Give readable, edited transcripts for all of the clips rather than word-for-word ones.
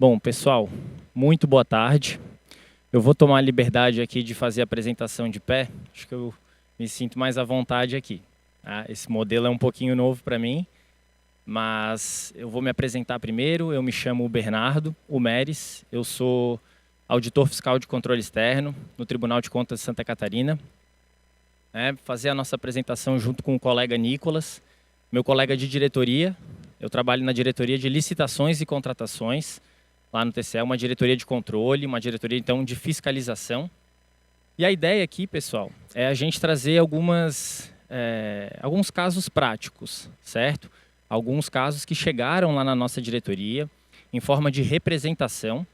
Bom, pessoal, muito boa tarde. Eu vou tomar a liberdade aqui de fazer a apresentação de pé. Acho que eu me sinto mais à vontade aqui. Tá? Esse modelo é um pouquinho novo para mim, mas eu vou me apresentar primeiro. Eu me chamo Bernardo Umeres, eu sou auditor fiscal de controle externo no Tribunal de Contas de Santa Catarina. Fazer a nossa apresentação junto com o colega Nicolas, meu colega de diretoria. Eu trabalho na diretoria de licitações e contratações, lá no TCE, uma diretoria de controle, uma diretoria, então, de fiscalização. E a ideia aqui, pessoal, é a gente trazer alguns casos práticos, certo? Alguns casos que chegaram lá na nossa diretoria, em forma de representação,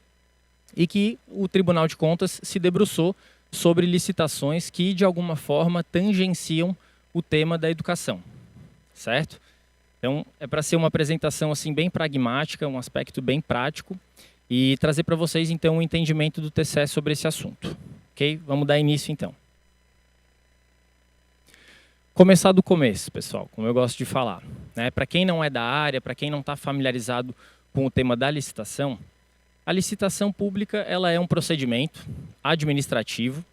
e que o Tribunal de Contas se debruçou sobre licitações que, de alguma forma, tangenciam o tema da educação, certo? Então, é para ser uma apresentação assim, bem pragmática, um aspecto bem prático, e trazer para vocês, então, um entendimento do TCE sobre esse assunto. Ok? Vamos dar início, então. Começar do começo, pessoal, como eu gosto de falar. Para quem não é da área, para quem não está familiarizado com o tema da licitação, a licitação pública ela é um procedimento administrativo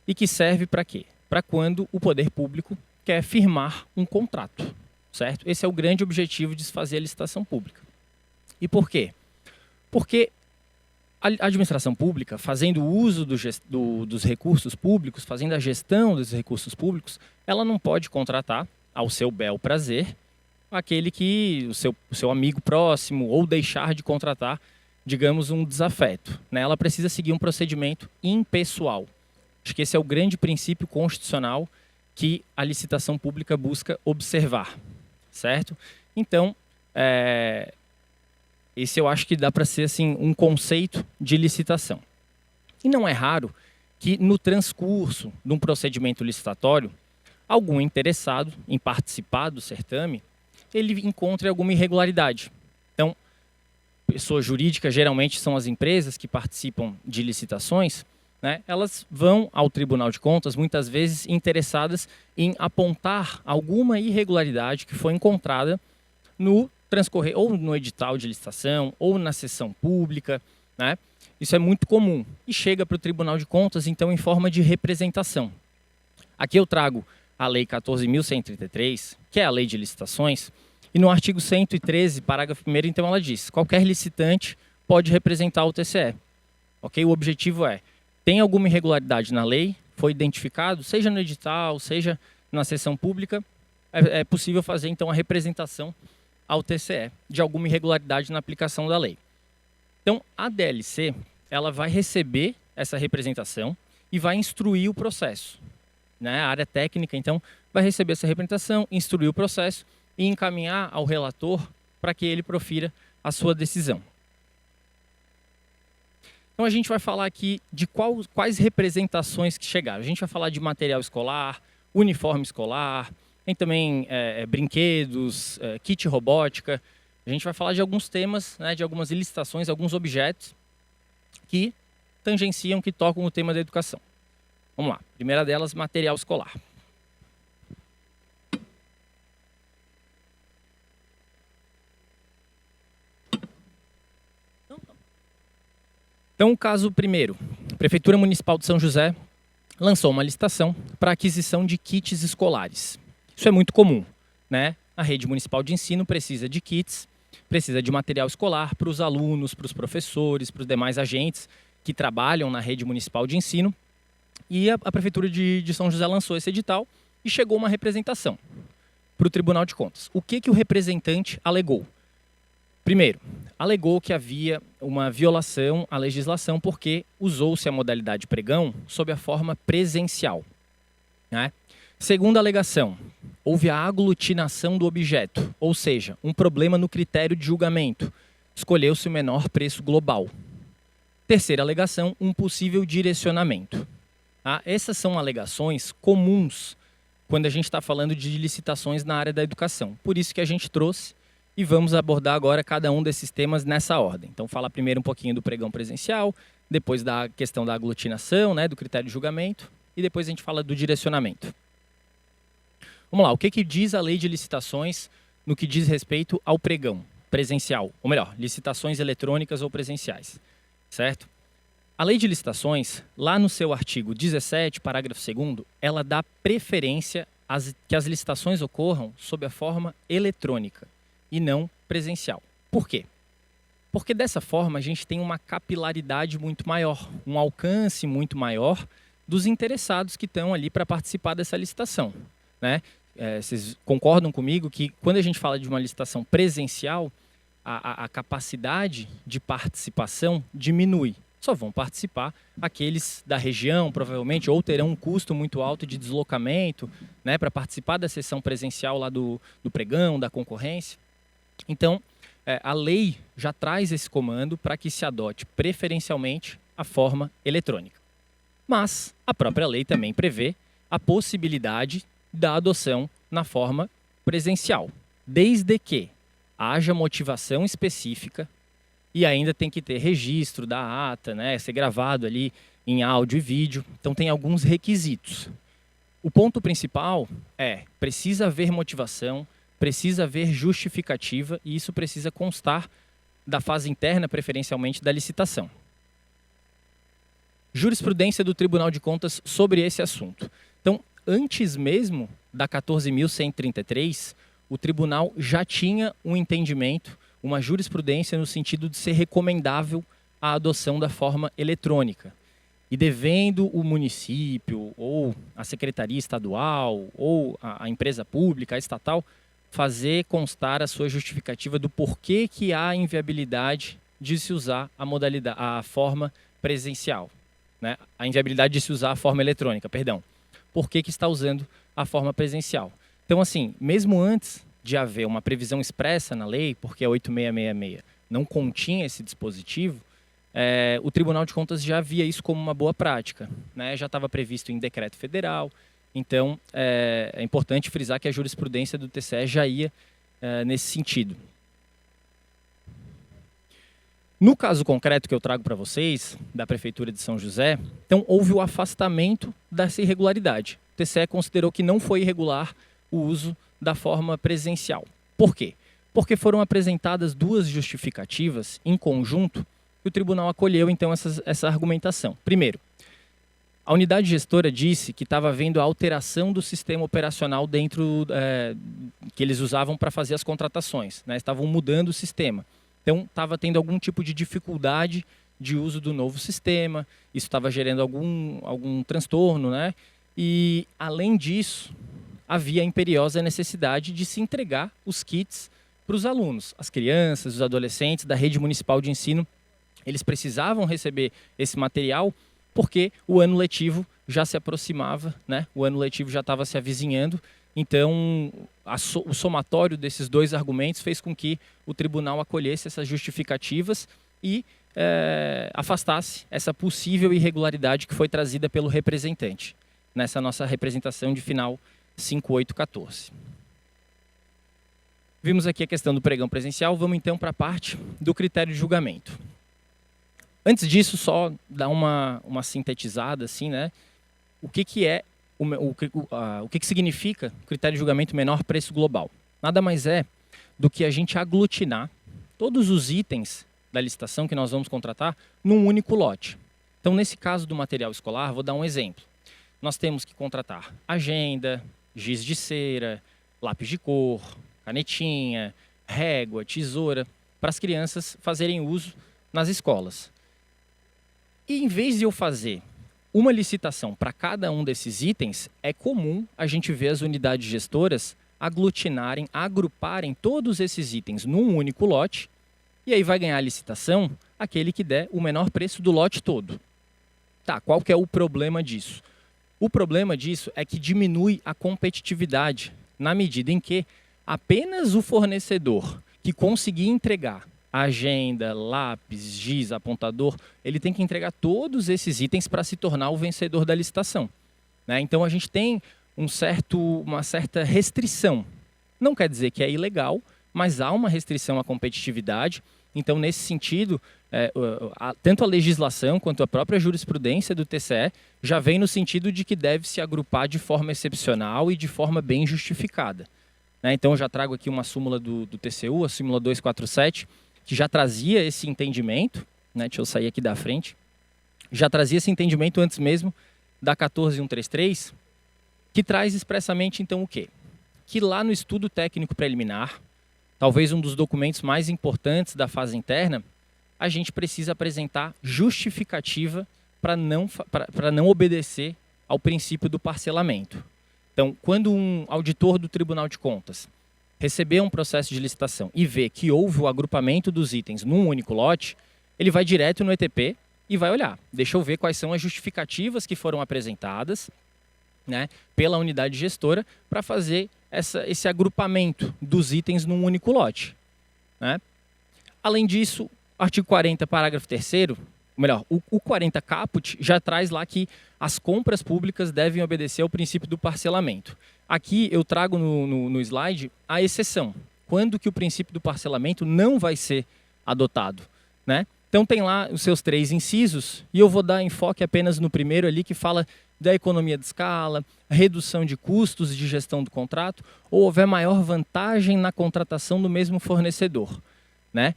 e que serve para quê? Para quando o poder público quer firmar um contrato, certo? Esse é o grande objetivo de se fazer a licitação pública. E por quê? Porque a administração pública, fazendo uso dos recursos públicos, fazendo a gestão dos recursos públicos, ela não pode contratar ao seu bel prazer aquele que o seu amigo próximo ou deixar de contratar, digamos, um desafeto. Ela precisa seguir um procedimento impessoal. Acho que esse é o grande princípio constitucional que a licitação pública busca observar, certo? Então, esse eu acho que dá para ser assim, um conceito de licitação. E não é raro que no transcurso de um procedimento licitatório, algum interessado em participar do certame, ele encontre alguma irregularidade. Então, pessoa jurídica geralmente são as empresas que participam de licitações, elas vão ao Tribunal de Contas, muitas vezes interessadas em apontar alguma irregularidade que foi encontrada no transcorrer ou no edital de licitação ou na sessão pública. Isso é muito comum e chega para o Tribunal de Contas, então, em forma de representação. Aqui eu trago a Lei 14.133, que é a Lei de Licitações, e no artigo 113, parágrafo 1º, então, ela diz: qualquer licitante pode representar o TCE. Okay? O objetivo é: tem alguma irregularidade na lei, foi identificado, seja no edital, seja na sessão pública, é possível fazer, então, a representação ao TCE de alguma irregularidade na aplicação da lei. Então, a DLC ela vai receber essa representação e vai instruir o processo. A área técnica, então, vai receber essa representação, instruir o processo e encaminhar ao relator para que ele profira a sua decisão. Então, a gente vai falar aqui de quais representações que chegaram. A gente vai falar de material escolar, uniforme escolar, tem também brinquedos, kit robótica. A gente vai falar de alguns temas, de algumas licitações, alguns objetos que tangenciam, que tocam o tema da educação. Vamos lá. Primeira delas, material escolar. Então, o caso primeiro. A Prefeitura Municipal de São José lançou uma licitação para aquisição de kits escolares. Isso é muito comum, A rede municipal de ensino precisa de kits, precisa de material escolar para os alunos, para os professores, para os demais agentes que trabalham na rede municipal de ensino. E a Prefeitura de São José lançou esse edital e chegou uma representação para o Tribunal de Contas. O que o representante alegou? Primeiro, alegou que havia uma violação à legislação porque usou-se a modalidade pregão sob a forma presencial. Segunda alegação, houve a aglutinação do objeto, ou seja, um problema no critério de julgamento. Escolheu-se o menor preço global. Terceira alegação, um possível direcionamento. Essas são alegações comuns quando a gente está falando de licitações na área da educação. Por isso que a gente trouxe e vamos abordar agora cada um desses temas nessa ordem. Então, fala primeiro um pouquinho do pregão presencial, depois da questão da aglutinação, do critério de julgamento, e depois a gente fala do direcionamento. Vamos lá, o que diz a lei de licitações no que diz respeito ao pregão? presencial, ou melhor, licitações eletrônicas ou presenciais, certo? A lei de licitações, lá no seu artigo 17, parágrafo 2º, ela dá preferência que as licitações ocorram sob a forma eletrônica e não presencial. Por quê? Porque dessa forma a gente tem uma capilaridade muito maior, um alcance muito maior dos interessados que estão ali para participar dessa licitação, né? Vocês concordam comigo que quando a gente fala de uma licitação presencial, a capacidade de participação diminui. Só vão participar aqueles da região, provavelmente, ou terão um custo muito alto de deslocamento, né, para participar da sessão presencial lá do pregão, da concorrência. Então, a lei já traz esse comando para que se adote preferencialmente a forma eletrônica. Mas a própria lei também prevê a possibilidade da adoção na forma presencial, desde que haja motivação específica e ainda tem que ter registro da ata, né, ser gravado ali em áudio e vídeo. Então tem alguns requisitos. O ponto principal precisa haver motivação, precisa haver justificativa e isso precisa constar da fase interna, preferencialmente, da licitação. Jurisprudência do Tribunal de Contas sobre esse assunto. Então, antes mesmo da 14.133, o tribunal já tinha um entendimento, uma jurisprudência no sentido de ser recomendável a adoção da forma eletrônica. E devendo o município, ou a secretaria estadual, ou a empresa pública, a estatal, fazer constar a sua justificativa do porquê que há inviabilidade de se usar a forma presencial, né? A inviabilidade de se usar a forma eletrônica, perdão. Por que está usando a forma presencial? Então, assim, mesmo antes de haver uma previsão expressa na lei, porque a 8666 não continha esse dispositivo, o Tribunal de Contas já via isso como uma boa prática, né? Já estava previsto em decreto federal. Então, é importante frisar que a jurisprudência do TCE já ia nesse sentido. No caso concreto que eu trago para vocês, da Prefeitura de São José, então houve o afastamento dessa irregularidade. O TCE considerou que não foi irregular o uso da forma presencial. Por quê? Porque foram apresentadas duas justificativas em conjunto e o tribunal acolheu, então, essa argumentação. Primeiro, a unidade gestora disse que estava havendo a alteração do sistema operacional dentro que eles usavam para fazer as contratações, né? Estavam mudando o sistema. Então, estava tendo algum tipo de dificuldade de uso do novo sistema, isso estava gerando algum transtorno, né? E, além disso, havia a imperiosa necessidade de se entregar os kits para os alunos. As crianças, os adolescentes da rede municipal de ensino, eles precisavam receber esse material porque o ano letivo já se aproximava, né? O ano letivo já estava se avizinhando. Então, o somatório desses dois argumentos fez com que o tribunal acolhesse essas justificativas e afastasse essa possível irregularidade que foi trazida pelo representante, nessa nossa representação de final 5814. Vimos aqui a questão do pregão presencial, vamos então para a parte do critério de julgamento. Antes disso, só dar uma sintetizada, assim, né? O que significa o critério de julgamento menor preço global? Nada mais é do que a gente aglutinar todos os itens da licitação que nós vamos contratar num único lote. Então, nesse caso do material escolar, vou dar um exemplo. Nós temos que contratar agenda, giz de cera, lápis de cor, canetinha, régua, tesoura, para as crianças fazerem uso nas escolas. E em vez de eu fazer uma licitação para cada um desses itens, é comum a gente ver as unidades gestoras aglutinarem, agruparem todos esses itens num único lote, e aí vai ganhar a licitação aquele que der o menor preço do lote todo. Tá, qual que é o problema disso? O problema disso é que diminui a competitividade, na medida em que apenas o fornecedor que conseguir entregar agenda, lápis, giz, apontador, ele tem que entregar todos esses itens para se tornar o vencedor da licitação, né? Então a gente tem uma certa restrição. Não quer dizer que é ilegal, mas há uma restrição à competitividade. Então, nesse sentido, tanto a legislação quanto a própria jurisprudência do TCE já vem no sentido de que deve se agrupar de forma excepcional e de forma bem justificada. né? Então, eu já trago aqui uma súmula do TCU, a súmula 247, que já trazia esse entendimento, né? Deixa eu sair aqui da frente. Já trazia esse entendimento antes mesmo da 14133, que traz expressamente, então, o quê? Que lá no estudo técnico preliminar, talvez um dos documentos mais importantes da fase interna, a gente precisa apresentar justificativa para não obedecer ao princípio do parcelamento. Então, quando um auditor do Tribunal de Contas receber um processo de licitação e ver que houve o agrupamento dos itens num único lote, ele vai direto no ETP e vai olhar. Deixa eu ver quais são as justificativas que foram apresentadas, né, pela unidade gestora para fazer esse agrupamento dos itens num único lote, né? Além disso, artigo 40, parágrafo 3º, melhor, o 40 caput já traz lá que as compras públicas devem obedecer ao princípio do parcelamento. Aqui eu trago no slide a exceção. Quando que o princípio do parcelamento não vai ser adotado, né? Então tem lá os seus 3 incisos e eu vou dar enfoque apenas no primeiro ali que fala da economia de escala, redução de custos de gestão do contrato ou houver maior vantagem na contratação do mesmo fornecedor, né?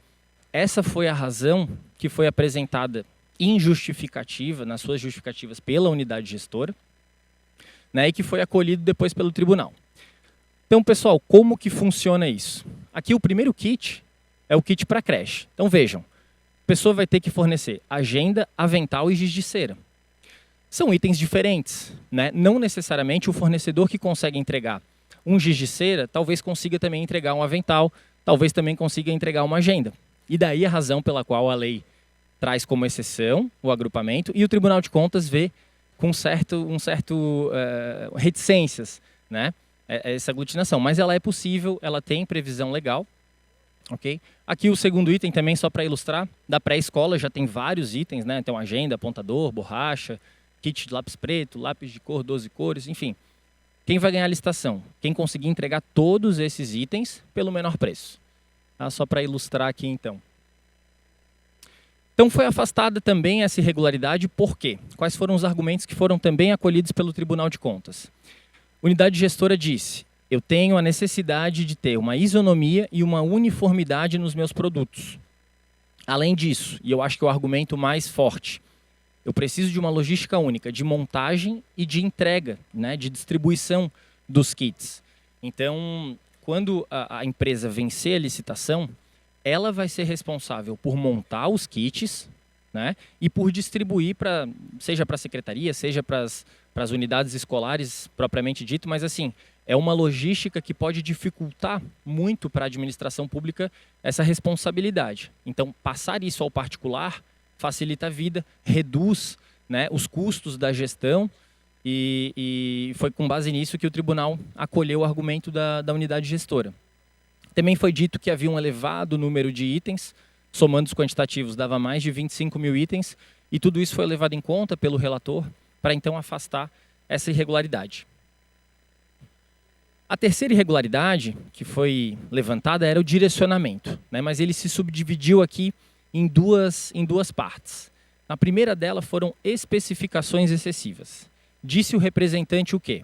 Essa foi a razão que foi apresentada em justificativa, nas suas justificativas pela unidade gestora, né, e que foi acolhido depois pelo tribunal. Então, pessoal, como que funciona isso? Aqui o primeiro kit é o kit para creche. Então, vejam, a pessoa vai ter que fornecer agenda, avental e giz de cera. São itens diferentes, né? Não necessariamente o fornecedor que consegue entregar um giz de cera, talvez consiga também entregar um avental, talvez também consiga entregar uma agenda. E daí a razão pela qual a lei traz como exceção o agrupamento e o Tribunal de Contas vê com reticências, né, essa aglutinação. Mas ela é possível, ela tem previsão legal. Okay? Aqui o segundo item também, só para ilustrar, da pré-escola já tem vários itens, né? Então agenda, apontador, borracha, kit de lápis preto, lápis de cor, 12 cores, enfim. Quem vai ganhar a licitação? Quem conseguir entregar todos esses itens pelo menor preço. Tá? Só para ilustrar aqui, então. Então foi afastada também essa irregularidade, por quê? Quais foram os argumentos que foram também acolhidos pelo Tribunal de Contas? Unidade gestora disse, eu tenho a necessidade de ter uma isonomia e uma uniformidade nos meus produtos. Além disso, e eu acho que é o argumento mais forte, eu preciso de uma logística única de montagem e de entrega, né, de distribuição dos kits. Então, quando a empresa vencer a licitação, ela vai ser responsável por montar os kits, né, e por distribuir, seja para a secretaria, seja para as unidades escolares propriamente dito, mas assim, é uma logística que pode dificultar muito para a administração pública essa responsabilidade. Então, passar isso ao particular facilita a vida, reduz, né, os custos da gestão e foi com base nisso que o tribunal acolheu o argumento da unidade gestora. Também foi dito que havia um elevado número de itens, somando os quantitativos dava mais de 25 mil itens, e tudo isso foi levado em conta pelo relator para então afastar essa irregularidade. A terceira irregularidade que foi levantada era o direcionamento, né? Mas ele se subdividiu aqui em duas partes. Na primeira dela foram especificações excessivas. Disse o representante o quê?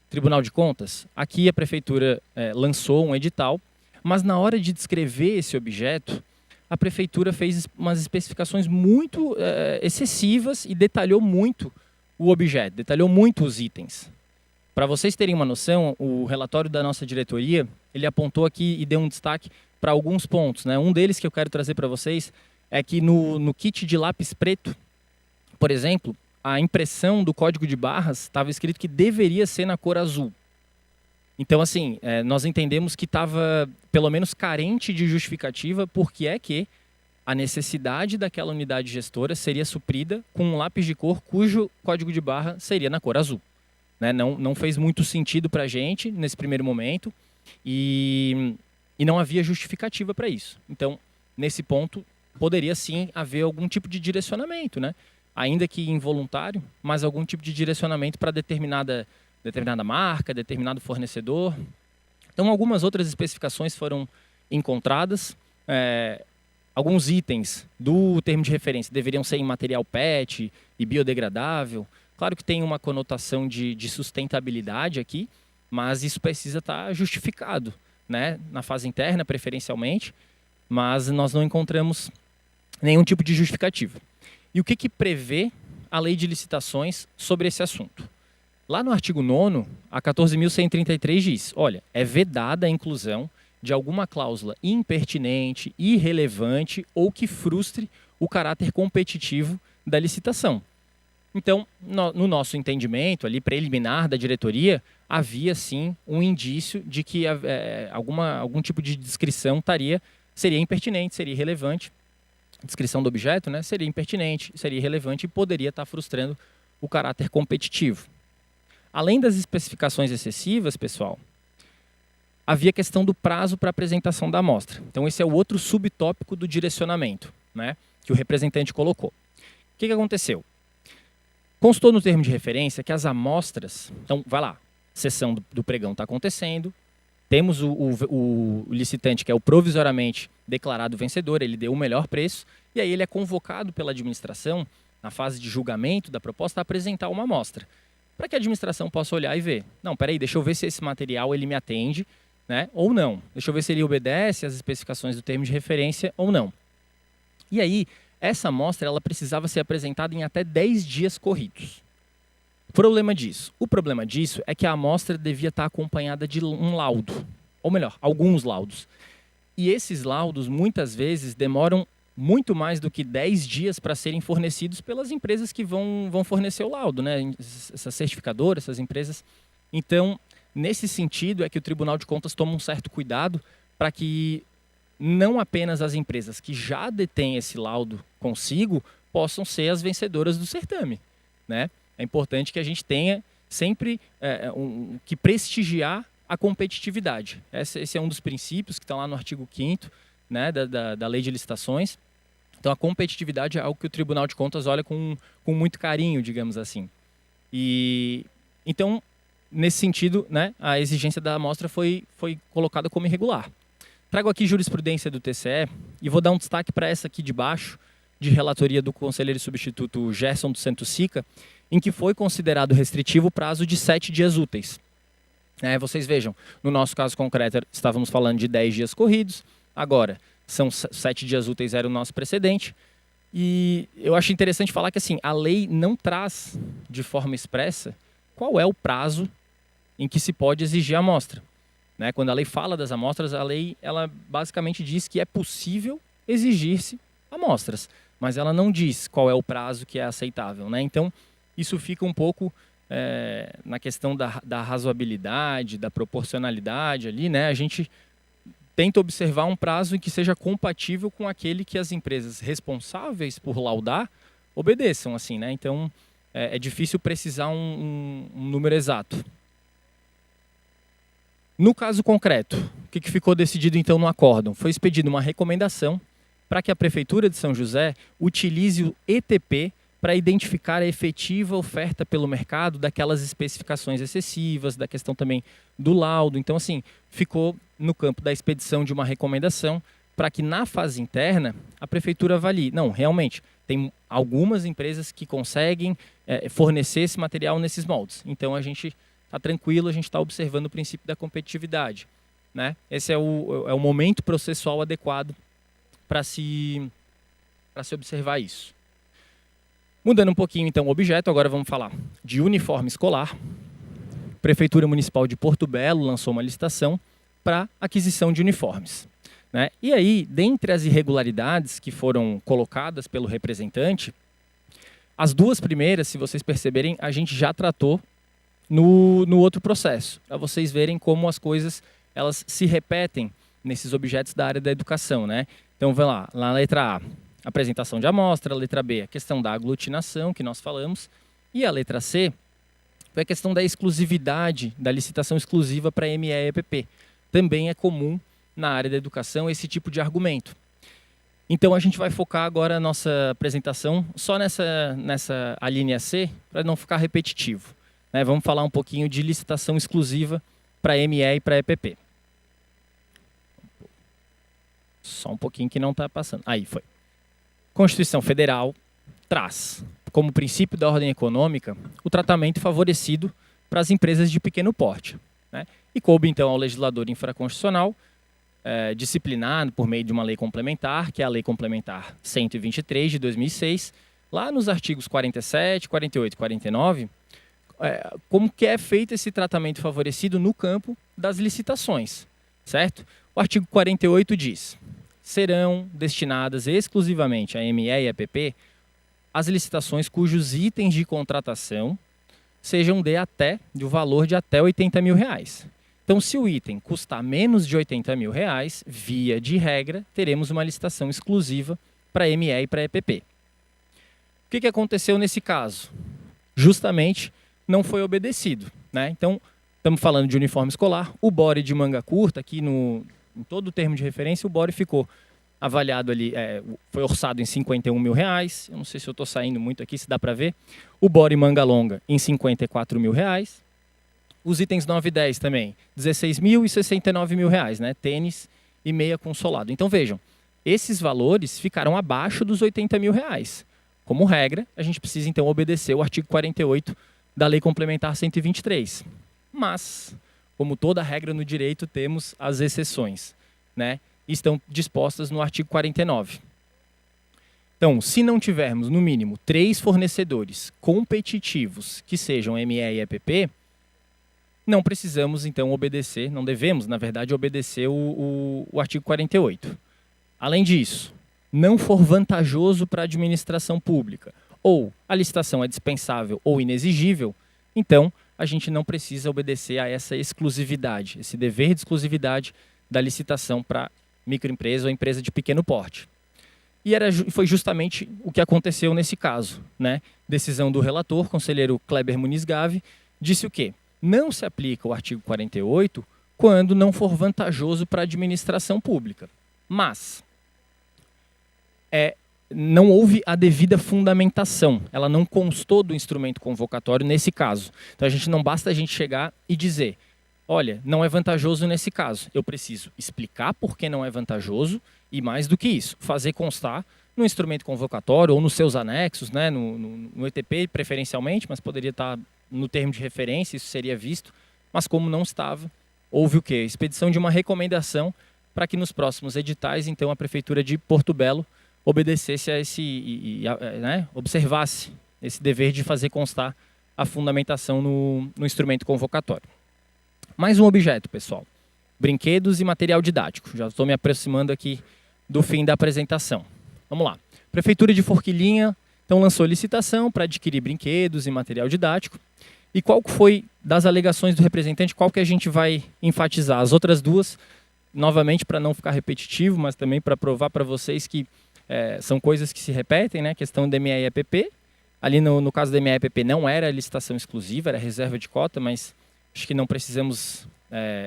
Tribunal de Contas, aqui a prefeitura lançou um edital, mas na hora de descrever esse objeto, a prefeitura fez umas especificações muito excessivas e detalhou muito o objeto, detalhou muito os itens. Para vocês terem uma noção, o relatório da nossa diretoria, ele apontou aqui e deu um destaque para alguns pontos, né? Um deles que eu quero trazer para vocês é que no kit de lápis preto, por exemplo, a impressão do código de barras estava escrito que deveria ser na cor azul. Então, assim, nós entendemos que estava, pelo menos, carente de justificativa porque é que a necessidade daquela unidade gestora seria suprida com um lápis de cor cujo código de barra seria na cor azul. Né? Não fez muito sentido para a gente nesse primeiro momento e não havia justificativa para isso. Então, nesse ponto, poderia sim haver algum tipo de direcionamento, né? Ainda que involuntário, mas algum tipo de direcionamento para determinada marca, determinado fornecedor. Então, algumas outras especificações foram encontradas. Alguns itens do termo de referência deveriam ser em material PET e biodegradável. Claro que tem uma conotação de sustentabilidade aqui, mas isso precisa estar justificado, né? Na fase interna, preferencialmente, mas nós não encontramos nenhum tipo de justificativa. E o que prevê a lei de licitações sobre esse assunto? Lá no artigo 9º, a 14.133 diz, olha, é vedada a inclusão de alguma cláusula impertinente, irrelevante ou que frustre o caráter competitivo da licitação. Então, no nosso entendimento ali preliminar da diretoria, havia sim um indício de que algum tipo de descrição seria impertinente, seria irrelevante. Descrição do objeto, né, seria impertinente, seria irrelevante e poderia estar frustrando o caráter competitivo. Além das especificações excessivas, pessoal, havia a questão do prazo para apresentação da amostra. Então, esse é o outro subtópico do direcionamento, né, que o representante colocou. O que aconteceu? Constou no termo de referência que as amostras... Então, vai lá, sessão do pregão está acontecendo, temos o licitante, que é o provisoriamente declarado vencedor, ele deu o melhor preço, e aí ele é convocado pela administração, na fase de julgamento da proposta, a apresentar uma amostra, para que a administração possa olhar e ver. Não, peraí, deixa eu ver se esse material ele me atende, né, ou não. Deixa eu ver se ele obedece às especificações do termo de referência ou não. E aí, essa amostra ela precisava ser apresentada em até 10 dias corridos. O problema disso é que a amostra devia estar acompanhada de um laudo, ou melhor, alguns laudos. E esses laudos, muitas vezes, demoram muito mais do que 10 dias para serem fornecidos pelas empresas que vão fornecer o laudo, né? Essas certificadoras, essas empresas. Então, nesse sentido, é que o Tribunal de Contas toma um certo cuidado para que não apenas as empresas que já detêm esse laudo consigo possam ser as vencedoras do certame, né? É importante que a gente tenha sempre que prestigiar a competitividade. Esse é um dos princípios que está lá no artigo 5º, né, da Lei de Licitações. Então, a competitividade é algo que o Tribunal de Contas olha com muito carinho, digamos assim. E então, nesse sentido, né, a exigência da amostra foi colocada como irregular. Trago aqui jurisprudência do TCE e vou dar um destaque para essa aqui de baixo, de relatoria do conselheiro substituto Gerson dos Santos Sica, em que foi considerado restritivo o prazo de 7 dias úteis. Vocês vejam, no nosso caso concreto, estávamos falando de 10 dias corridos, agora são 7 dias úteis, era o nosso precedente. E eu acho interessante falar que assim, a lei não traz de forma expressa qual é o prazo em que se pode exigir a amostra. Quando a lei fala das amostras, a lei ela basicamente diz que é possível exigir-se amostras, mas ela não diz qual é o prazo que é aceitável. Então, isso fica um pouco na questão da razoabilidade, da proporcionalidade ali, A gente tenta observar um prazo em que seja compatível com aquele que as empresas responsáveis por laudar obedeçam, assim, Então, é difícil precisar um número exato. No caso concreto, o que ficou decidido então no acórdão? Foi expedida uma recomendação para que a Prefeitura de São José utilize o ETP para identificar a efetiva oferta pelo mercado daquelas especificações excessivas, da questão também do laudo. Então, assim, ficou no campo da expedição de uma recomendação para que na fase interna a Prefeitura avalie. Não, realmente, tem algumas empresas que conseguem fornecer esse material nesses moldes. Então, a gente está tranquilo, a gente está observando o princípio da competitividade. Esse é o momento processual adequado para se observar isso. Mudando um pouquinho, então, o objeto, agora vamos falar de uniforme escolar. A Prefeitura Municipal de Porto Belo lançou uma licitação para aquisição de uniformes. E aí, dentre as irregularidades que foram colocadas pelo representante, as duas primeiras, se vocês perceberem, a gente já tratou no outro processo, para vocês verem como as coisas elas se repetem nesses objetos da área da educação. Então, vai lá, na letra A, apresentação de amostra, a letra B, a questão da aglutinação, que nós falamos, e a letra C, foi a questão da exclusividade, da licitação exclusiva para ME e EPP. Também é comum na área da educação esse tipo de argumento. Então, a gente vai focar agora a nossa apresentação só nessa alínea C, para não ficar repetitivo. Vamos falar um pouquinho de licitação exclusiva para ME e para EPP. Só um pouquinho que não está passando. Aí, foi. Constituição Federal traz, como princípio da ordem econômica, o tratamento favorecido para as empresas de pequeno porte. né? E coube, então, ao legislador infraconstitucional disciplinar por meio de uma lei complementar, que é a Lei Complementar 123 de 2006, lá nos artigos 47, 48 e 49, como que é feito esse tratamento favorecido no campo das licitações, certo? O artigo 48 diz: serão destinadas exclusivamente a ME e EPP as licitações cujos itens de contratação sejam de um valor de até R$80 mil. Então, se o item custar menos de R$80 mil, via de regra, teremos uma licitação exclusiva para ME e para EPP. O que aconteceu nesse caso? Justamente não foi obedecido, né? Então, estamos falando de uniforme escolar, o body de manga curta, aqui em todo o termo de referência, o body ficou avaliado ali, foi orçado em R$51 mil, eu não sei se eu estou saindo muito aqui, se dá para ver, o body manga longa em R$54 mil, os itens 9 e 10 também, R$16 mil e R$69 mil, né? Tênis e meia com solado. Então vejam, esses valores ficaram abaixo dos R$80 mil. Como regra, a gente precisa então obedecer o artigo 48 da Lei Complementar 123. Mas, como toda regra no direito, temos as exceções, né? Estão dispostas no artigo 49. Então, se não tivermos, no mínimo, 3 fornecedores competitivos que sejam ME e EPP, não precisamos, então, obedecer, não devemos, na verdade, obedecer o artigo 48. Além disso, não for vantajoso para a administração pública, ou a licitação é dispensável ou inexigível, então a gente não precisa obedecer a essa exclusividade, esse dever de exclusividade da licitação para microempresa ou empresa de pequeno porte. E foi justamente o que aconteceu nesse caso, né? Decisão do relator, conselheiro Kleber Muniz Gave, disse o quê? Não se aplica o artigo 48 quando não for vantajoso para a administração pública. Mas não houve a devida fundamentação, ela não constou do instrumento convocatório nesse caso. Então, não basta a gente chegar e dizer, olha, não é vantajoso nesse caso. Eu preciso explicar por que não é vantajoso e, mais do que isso, fazer constar no instrumento convocatório ou nos seus anexos, né, no ETP preferencialmente, mas poderia estar no termo de referência, isso seria visto. Mas como não estava, houve o quê? Expedição de uma recomendação para que nos próximos editais, então, a Prefeitura de Porto Belo obedecesse a observasse esse dever de fazer constar a fundamentação no instrumento convocatório. Mais um objeto, pessoal. Brinquedos e material didático. Já estou me aproximando aqui do fim da apresentação. Vamos lá. Prefeitura de Forquilinha, então, lançou licitação para adquirir brinquedos e material didático. E qual foi, das alegações do representante, qual que a gente vai enfatizar? As outras duas, novamente, para não ficar repetitivo, mas também para provar para vocês que são coisas que se repetem, né? A questão do ME e EPP. Ali no caso do ME e EPP não era licitação exclusiva, era reserva de cota, mas acho que não precisamos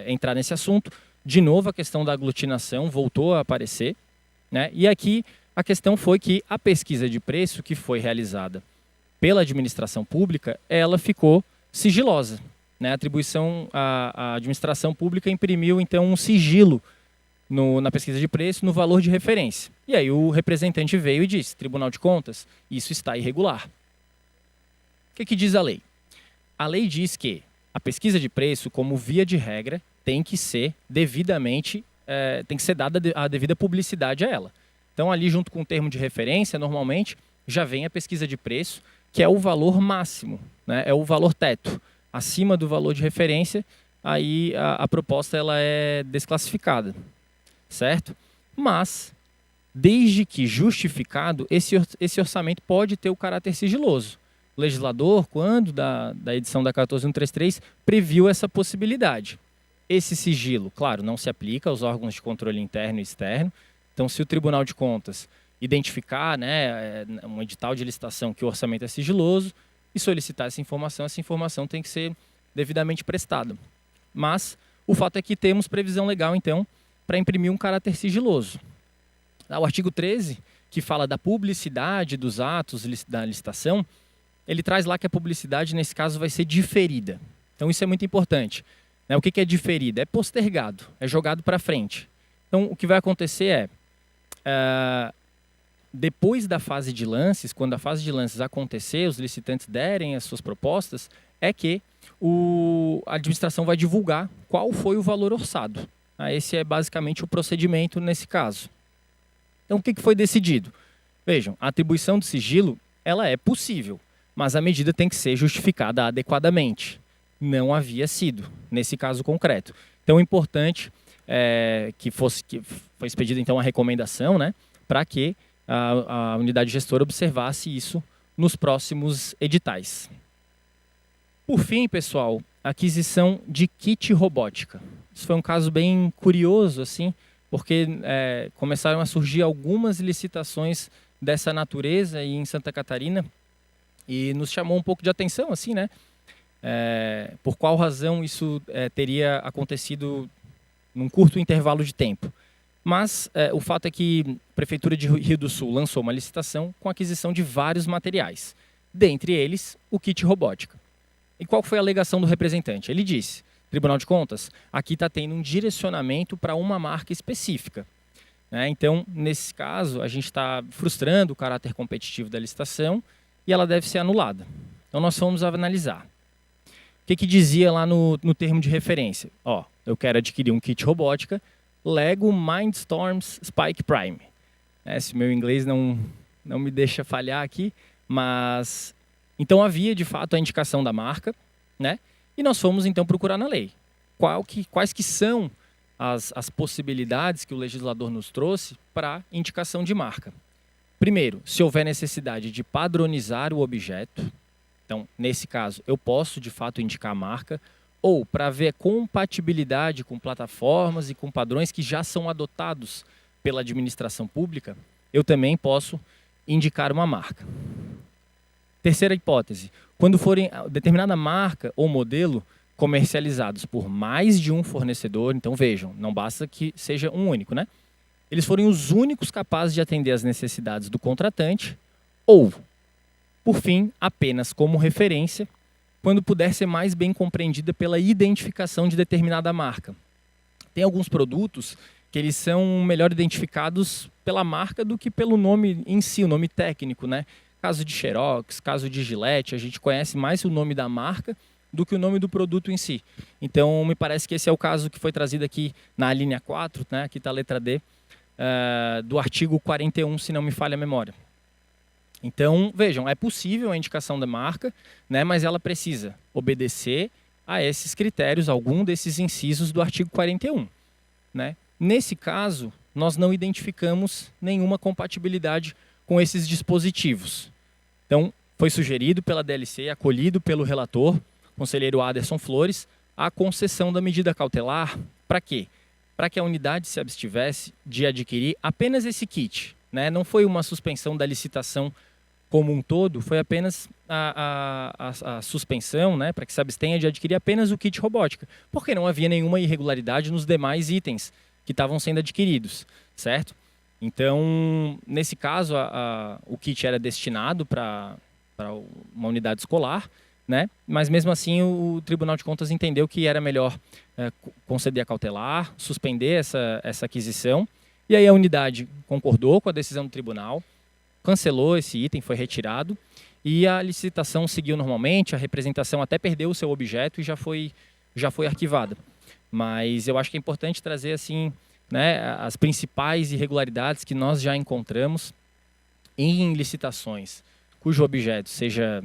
entrar nesse assunto. De novo, a questão da aglutinação voltou a aparecer, né? E aqui a questão foi que a pesquisa de preço que foi realizada pela administração pública, ela ficou sigilosa, né? A administração pública imprimiu, então, um sigilo na pesquisa de preço, no valor de referência. E aí o representante veio e disse, Tribunal de Contas, isso está irregular. O que diz a lei? A lei diz que a pesquisa de preço, como via de regra, tem que ser devidamente, tem que ser dada a devida publicidade a ela. Então, ali junto com o termo de referência, normalmente, já vem a pesquisa de preço, que é o valor máximo, né? É o valor teto. Acima do valor de referência, aí a proposta ela é desclassificada. Certo? Mas, desde que justificado, esse orçamento pode ter o caráter sigiloso. O legislador, quando da edição da 14133, previu essa possibilidade. Esse sigilo, claro, não se aplica aos órgãos de controle interno e externo. Então, se o Tribunal de Contas identificar, né, um edital de licitação que o orçamento é sigiloso e solicitar essa informação tem que ser devidamente prestada. Mas o fato é que temos previsão legal, então, para imprimir um caráter sigiloso. O artigo 13, que fala da publicidade dos atos da licitação, ele traz lá que a publicidade, nesse caso, vai ser diferida. Então, isso é muito importante. O que é diferida? É postergado, é jogado para frente. Então, o que vai acontecer depois da fase de lances, quando a fase de lances acontecer, os licitantes derem as suas propostas, é que a administração vai divulgar qual foi o valor orçado. Esse é basicamente o procedimento nesse caso. Então, o que foi decidido? Vejam, a atribuição do sigilo ela é possível, mas a medida tem que ser justificada adequadamente. Não havia sido, nesse caso concreto. Então, é importante que foi expedida então a recomendação, né, para que a unidade gestora observasse isso nos próximos editais. Por fim, pessoal, aquisição de kit robótica. Isso foi um caso bem curioso, assim, porque começaram a surgir algumas licitações dessa natureza aí em Santa Catarina e nos chamou um pouco de atenção, assim, né? Por qual razão isso teria acontecido num curto intervalo de tempo. Mas o fato é que a Prefeitura de Rio do Sul lançou uma licitação com a aquisição de vários materiais, dentre eles o kit robótica. E qual foi a alegação do representante? Ele disse, Tribunal de Contas, aqui está tendo um direcionamento para uma marca específica. Então, nesse caso, a gente está frustrando o caráter competitivo da licitação e ela deve ser anulada. Então, nós fomos analisar. O que dizia lá no termo de referência? Eu quero adquirir um kit robótica Lego Mindstorms Spike Prime. Se meu inglês não me deixa falhar aqui, mas... Então havia, de fato, a indicação da marca, né? E nós fomos, então, procurar na lei. Quais que são as possibilidades que o legislador nos trouxe para indicação de marca? Primeiro, se houver necessidade de padronizar o objeto, então, nesse caso, eu posso, de fato, indicar a marca, ou para ver compatibilidade com plataformas e com padrões que já são adotados pela administração pública, eu também posso indicar uma marca. Terceira hipótese, quando forem determinada marca ou modelo comercializados por mais de um fornecedor, então vejam, não basta que seja um único, né? Eles forem os únicos capazes de atender às necessidades do contratante, ou, por fim, apenas como referência, quando puder ser mais bem compreendida pela identificação de determinada marca. Tem alguns produtos que eles são melhor identificados pela marca do que pelo nome em si, o nome técnico, né? Caso de Xerox, caso de Gillette, a gente conhece mais o nome da marca do que o nome do produto em si. Então, me parece que esse é o caso que foi trazido aqui na linha 4, né? Aqui está a letra D, do artigo 41, se não me falha a memória. Então, vejam, é possível a indicação da marca, né? Mas ela precisa obedecer a esses critérios, algum desses incisos do artigo 41. Né? Nesse caso, nós não identificamos nenhuma compatibilidade com esses dispositivos. Então, foi sugerido pela DLC, acolhido pelo relator, conselheiro Aderson Flores, a concessão da medida cautelar. Para quê? Para que a unidade se abstivesse de adquirir apenas esse kit. Né? Não foi uma suspensão da licitação como um todo, foi apenas a suspensão, né, para que se abstenha de adquirir apenas o kit robótica, porque não havia nenhuma irregularidade nos demais itens que estavam sendo adquiridos, certo? Então, nesse caso, o kit era destinado para uma unidade escolar, né? Mas mesmo assim o Tribunal de Contas entendeu que era melhor conceder a cautelar, suspender essa aquisição, e aí a unidade concordou com a decisão do tribunal, cancelou esse item, foi retirado, e a licitação seguiu normalmente, a representação até perdeu o seu objeto e já foi arquivada. Mas eu acho que é importante trazer assim, né, as principais irregularidades que nós já encontramos em licitações, cujo objeto seja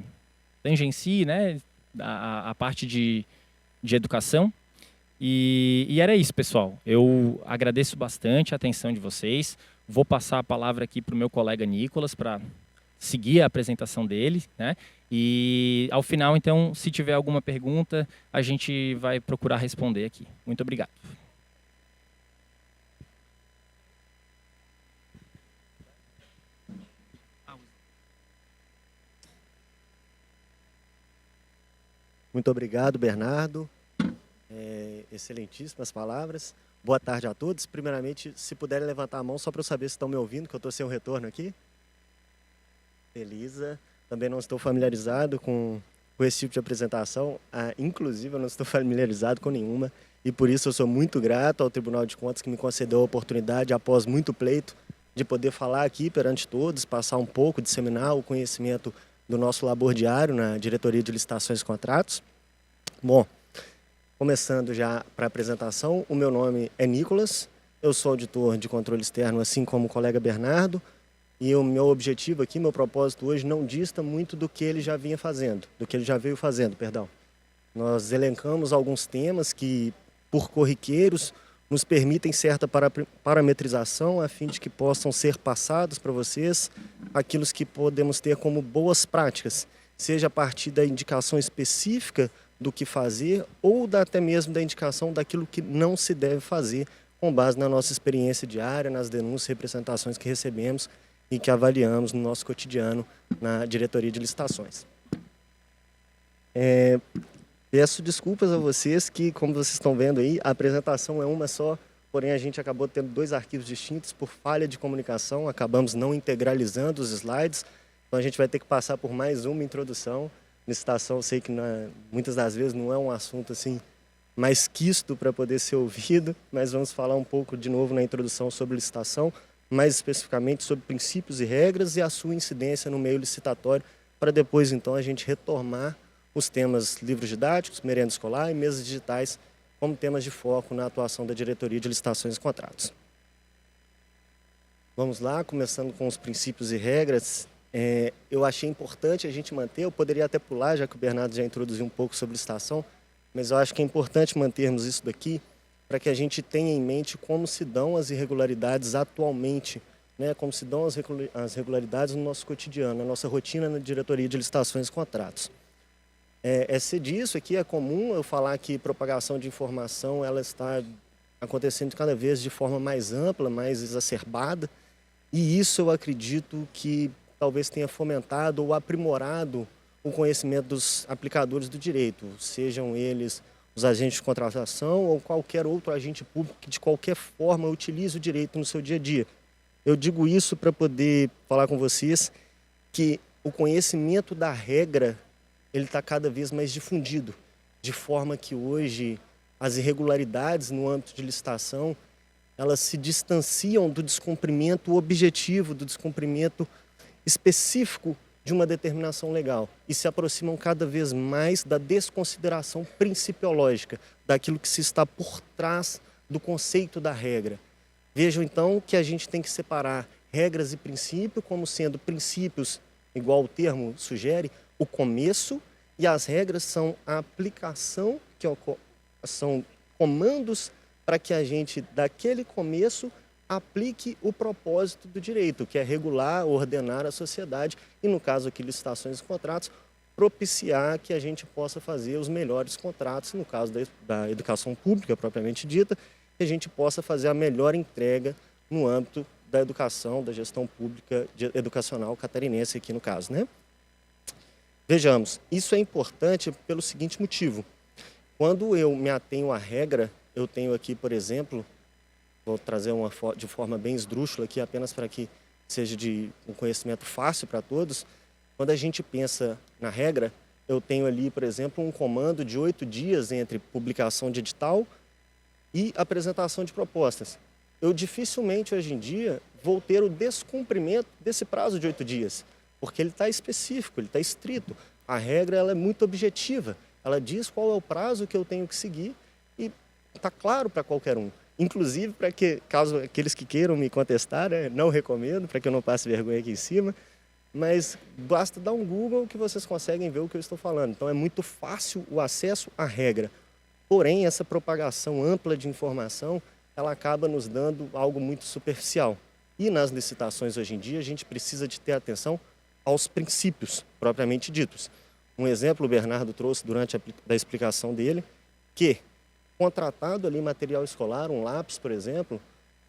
tangencie, né, a parte de educação. E era isso, pessoal. Eu agradeço bastante a atenção de vocês. Vou passar a palavra aqui para o meu colega Nicolas para seguir a apresentação dele, né? E ao final, então, se tiver alguma pergunta, a gente vai procurar responder aqui. Muito obrigado. Muito obrigado, Bernardo. Excelentíssimas palavras. Boa tarde a todos. Primeiramente, se puderem levantar a mão só para eu saber se estão me ouvindo, que eu estou sem o retorno aqui. Elisa, também não estou familiarizado com esse tipo de apresentação. Inclusive, eu não estou familiarizado com nenhuma. E por isso eu sou muito grato ao Tribunal de Contas que me concedeu a oportunidade, após muito pleito, de poder falar aqui perante todos, passar um pouco, disseminar o conhecimento do nosso labor diário na Diretoria de Licitações e Contratos. Bom, começando já para a apresentação, o meu nome é Nicolas, eu sou auditor de controle externo, assim como o colega Bernardo, e o meu objetivo aqui, meu propósito hoje, não dista muito do que ele já vinha fazendo, do que ele já veio fazendo, perdão. Nós elencamos alguns temas que, por corriqueiros, nos permitem certa parametrização a fim de que possam ser passados para vocês aquilo que podemos ter como boas práticas, seja a partir da indicação específica do que fazer ou até mesmo da indicação daquilo que não se deve fazer, com base na nossa experiência diária, nas denúncias e representações que recebemos e que avaliamos no nosso cotidiano na diretoria de licitações. Peço desculpas a vocês que, como vocês estão vendo aí, a apresentação é uma só, porém a gente acabou tendo 2 arquivos distintos por falha de comunicação, acabamos não integralizando os slides, então a gente vai ter que passar por mais uma introdução. Licitação, eu sei que muitas das vezes não é um assunto assim mais quisto para poder ser ouvido, mas vamos falar um pouco de novo na introdução sobre licitação, mais especificamente sobre princípios e regras e a sua incidência no meio licitatório, para depois então a gente retomar os temas livros didáticos, merenda escolar e mesas digitais como temas de foco na atuação da Diretoria de Licitações e Contratos. Vamos lá, começando com os princípios e regras. Eu achei importante a gente manter, eu poderia até pular, já que o Bernardo já introduziu um pouco sobre licitação, mas eu acho que é importante mantermos isso daqui para que a gente tenha em mente como se dão as irregularidades atualmente, né? Como se dão as regularidades no nosso cotidiano, na nossa rotina na Diretoria de Licitações e Contratos. Ser disso aqui é comum eu falar que propagação de informação ela está acontecendo cada vez de forma mais ampla, mais exacerbada, e isso eu acredito que talvez tenha fomentado ou aprimorado o conhecimento dos aplicadores do direito, sejam eles os agentes de contratação ou qualquer outro agente público que de qualquer forma utilize o direito no seu dia a dia. Eu digo isso para poder falar com vocês que o conhecimento da regra ele está cada vez mais difundido, de forma que hoje as irregularidades no âmbito de licitação elas se distanciam do descumprimento objetivo, do descumprimento específico de uma determinação legal e se aproximam cada vez mais da desconsideração principiológica, daquilo que se está por trás do conceito da regra. Vejam então que a gente tem que separar regras e princípio como sendo princípios, igual o termo sugere, o começo, e as regras são a aplicação, são comandos para que a gente, daquele começo, aplique o propósito do direito, que é regular, ordenar a sociedade e, no caso aqui, licitações e contratos, propiciar que a gente possa fazer os melhores contratos, no caso da educação pública propriamente dita, que a gente possa fazer a melhor entrega no âmbito da educação, da gestão pública educacional catarinense aqui no caso, né? Vejamos, isso é importante pelo seguinte motivo. Quando eu me atenho à regra, eu tenho aqui, por exemplo, vou trazer de forma bem esdrúxula aqui, apenas para que seja de um conhecimento fácil para todos. Quando a gente pensa na regra, eu tenho ali, por exemplo, um comando de 8 dias entre publicação de edital e apresentação de propostas. Eu dificilmente, hoje em dia, vou ter o descumprimento desse prazo de 8 dias, porque ele está específico, ele está estrito. A regra ela é muito objetiva, ela diz qual é o prazo que eu tenho que seguir e está claro para qualquer um. Inclusive, para que, caso aqueles que queiram me contestar, não recomendo, para que eu não passe vergonha aqui em cima, mas basta dar um Google que vocês conseguem ver o que eu estou falando. Então, é muito fácil o acesso à regra. Porém, essa propagação ampla de informação, ela acaba nos dando algo muito superficial. E nas licitações hoje em dia, a gente precisa de ter atenção aos princípios propriamente ditos. Um exemplo o Bernardo trouxe durante a explicação dele, que contratado ali material escolar, um lápis, por exemplo,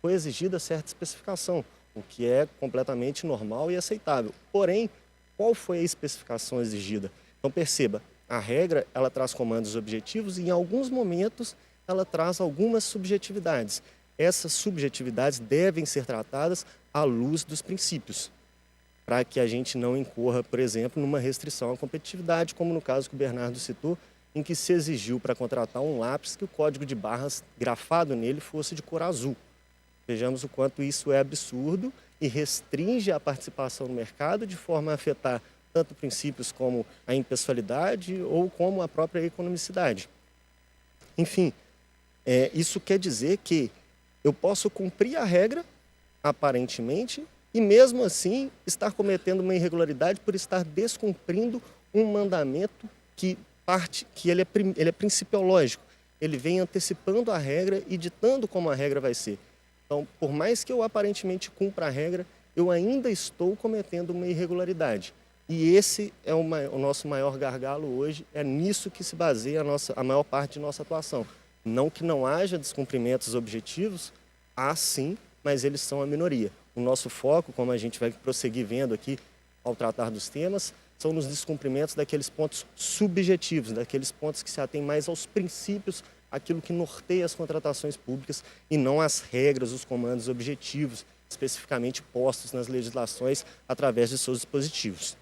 foi exigida certa especificação, o que é completamente normal e aceitável. Porém, qual foi a especificação exigida? Então perceba, a regra ela traz comandos objetivos e em alguns momentos ela traz algumas subjetividades. Essas subjetividades devem ser tratadas à luz dos princípios, para que a gente não incorra, por exemplo, numa restrição à competitividade, como no caso que o Bernardo citou, em que se exigiu para contratar um lápis que o código de barras grafado nele fosse de cor azul. Vejamos o quanto isso é absurdo e restringe a participação no mercado de forma a afetar tanto princípios como a impessoalidade ou como a própria economicidade. Enfim, isso quer dizer que eu posso cumprir a regra, aparentemente, e mesmo assim estar cometendo uma irregularidade por estar descumprindo um mandamento que ele é principiológico. Ele vem antecipando a regra e ditando como a regra vai ser. Então, por mais que eu aparentemente cumpra a regra, eu ainda estou cometendo uma irregularidade. E esse é o nosso maior gargalo hoje, é nisso que se baseia a maior parte de nossa atuação. Não que não haja descumprimentos objetivos, há sim, mas eles são a minoria. O nosso foco, como a gente vai prosseguir vendo aqui ao tratar dos temas, são nos descumprimentos daqueles pontos subjetivos, daqueles pontos que se atêm mais aos princípios, aquilo que norteia as contratações públicas e não as regras, os comandos objetivos, especificamente postos nas legislações através de seus dispositivos.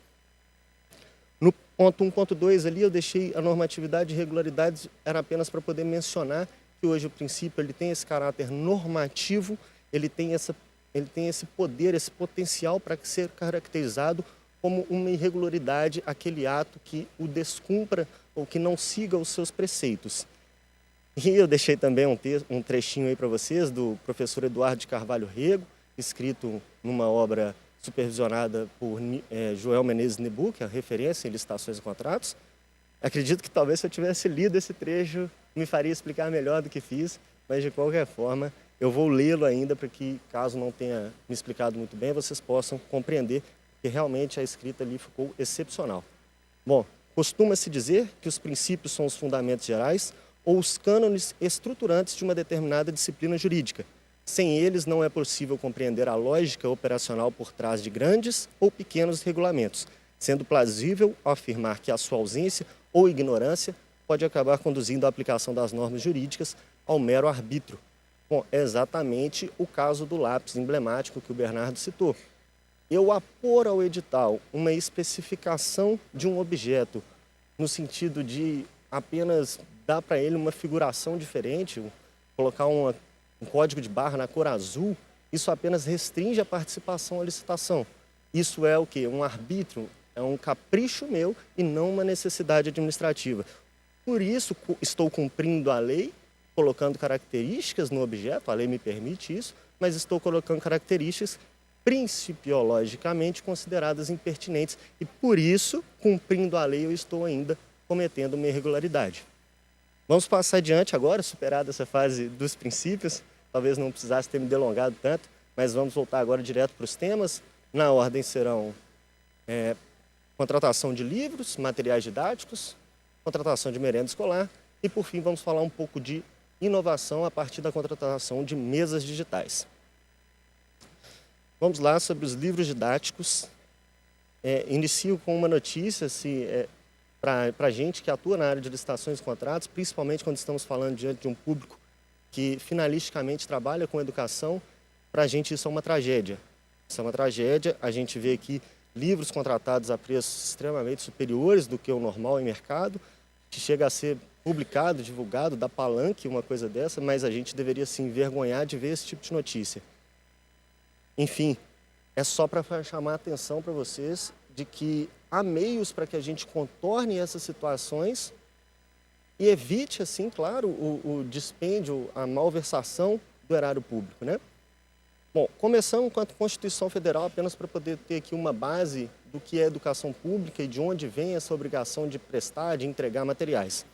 No ponto 1.2 ali eu deixei a normatividade e irregularidades, era apenas para poder mencionar que hoje o princípio ele tem esse caráter normativo, ele tem esse poder, esse potencial para ser caracterizado como uma irregularidade aquele ato que o descumpra ou que não siga os seus preceitos. E eu deixei também um trechinho aí para vocês do professor Eduardo de Carvalho Rego, escrito numa obra supervisionada por Joel Menezes Nebu, que é a referência em licitações e contratos. Acredito que talvez se eu tivesse lido esse trecho me faria explicar melhor do que fiz, mas de qualquer forma eu vou lê-lo ainda para que, caso não tenha me explicado muito bem, vocês possam compreender que realmente a escrita ali ficou excepcional. Bom, costuma-se dizer que os princípios são os fundamentos gerais ou os cânones estruturantes de uma determinada disciplina jurídica. Sem eles, não é possível compreender a lógica operacional por trás de grandes ou pequenos regulamentos, sendo plausível afirmar que a sua ausência ou ignorância pode acabar conduzindo a aplicação das normas jurídicas ao mero arbítrio. Bom, é exatamente o caso do lápis emblemático que o Bernardo citou. Eu apor ao edital uma especificação de um objeto no sentido de apenas dar para ele uma figuração diferente, colocar um código de barra na cor azul, isso apenas restringe a participação à licitação. Isso é o quê? Um arbítrio, é um capricho meu e não uma necessidade administrativa. Por isso, estou cumprindo a lei, colocando características no objeto, a lei me permite isso, mas estou colocando características principiologicamente consideradas impertinentes e, por isso, cumprindo a lei, eu estou ainda cometendo uma irregularidade. Vamos passar adiante agora, superada essa fase dos princípios, talvez não precisasse ter me delongado tanto, mas vamos voltar agora direto para os temas. Na ordem serão contratação de livros, materiais didáticos, contratação de merenda escolar e, por fim, vamos falar um pouco de inovação a partir da contratação de mesas digitais. Vamos lá sobre os livros didáticos. Inicio com uma notícia para a gente que atua na área de licitações e contratos, principalmente quando estamos falando diante de um público que finalisticamente trabalha com educação. Para a gente isso é uma tragédia. Isso é uma tragédia. A gente vê aqui livros contratados a preços extremamente superiores do que o normal em mercado, que chega a ser publicado, divulgado, dá palanque, uma coisa dessa, mas a gente deveria se envergonhar de ver esse tipo de notícia. Enfim, é só para chamar a atenção para vocês de que há meios para que a gente contorne essas situações e evite, assim, claro, o dispêndio, a malversação do erário público, né? Bom, começando enquanto Constituição Federal, apenas para poder ter aqui uma base do que é educação pública e de onde vem essa obrigação de prestar, de entregar materiais.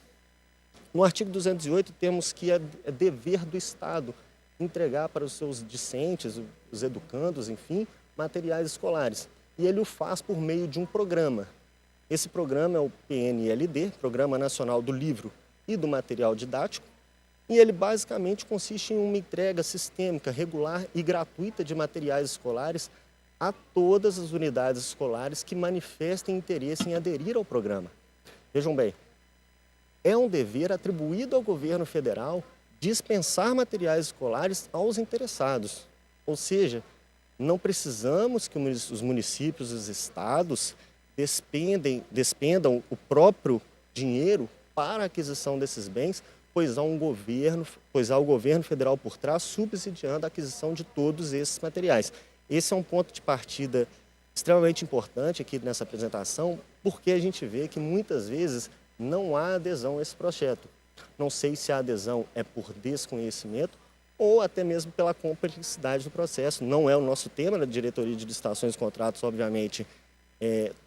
No artigo 208 temos que é dever do Estado entregar para os seus discentes, os educandos, enfim, materiais escolares. E ele o faz por meio de um programa. Esse programa é o PNLD, Programa Nacional do Livro e do Material Didático, e ele basicamente consiste em uma entrega sistêmica, regular e gratuita de materiais escolares a todas as unidades escolares que manifestem interesse em aderir ao programa. Vejam bem, é um dever atribuído ao governo federal dispensar materiais escolares aos interessados. Ou seja, não precisamos que os municípios e os estados despendam o próprio dinheiro para a aquisição desses bens, pois há o governo federal por trás subsidiando a aquisição de todos esses materiais. Esse é um ponto de partida Extremamente importante aqui nessa apresentação, porque a gente vê que muitas vezes não há adesão a esse projeto. Não sei se a adesão é por desconhecimento ou até mesmo pela complexidade do processo. Não é o nosso tema na diretoria de licitações e contratos, obviamente,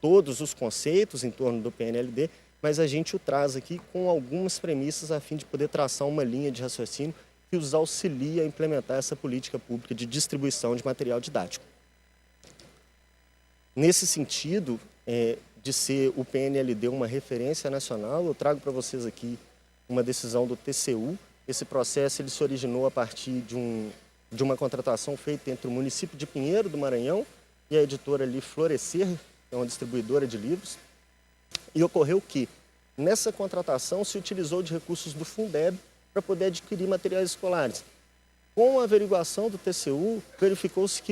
todos os conceitos em torno do PNLD, mas a gente o traz aqui com algumas premissas a fim de poder traçar uma linha de raciocínio que os auxilia a implementar essa política pública de distribuição de material didático. Nesse sentido, de ser o PNLD uma referência nacional, eu trago para vocês aqui uma decisão do TCU. Esse processo ele se originou a partir de uma contratação feita entre o município de Pinheiro do Maranhão e a editora ali Florescer, que é uma distribuidora de livros. E ocorreu que, nessa contratação, se utilizou de recursos do Fundeb para poder adquirir materiais escolares. Com a averiguação do TCU, verificou-se que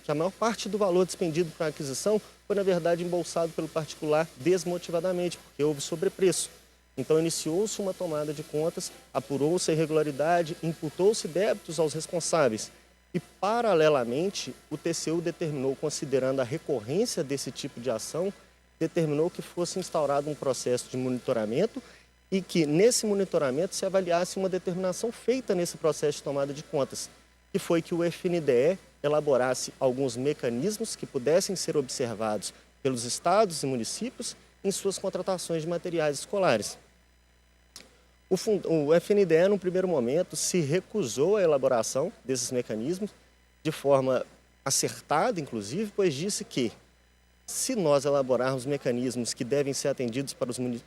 a maior parte do valor despendido para a aquisição foi, na verdade, embolsado pelo particular desmotivadamente, porque houve sobrepreço. Então, iniciou-se uma tomada de contas, apurou-se a irregularidade, imputou-se débitos aos responsáveis. E, paralelamente, o TCU determinou, considerando a recorrência desse tipo de ação, determinou que fosse instaurado um processo de monitoramento e que, nesse monitoramento, se avaliasse uma determinação feita nesse processo de tomada de contas, que foi que o FNDE elaborasse alguns mecanismos que pudessem ser observados pelos estados e municípios em suas contratações de materiais escolares. O FNDE, num primeiro momento, se recusou à elaboração desses mecanismos, de forma acertada, inclusive, pois disse que, se nós elaborarmos mecanismos que devem ser atendidos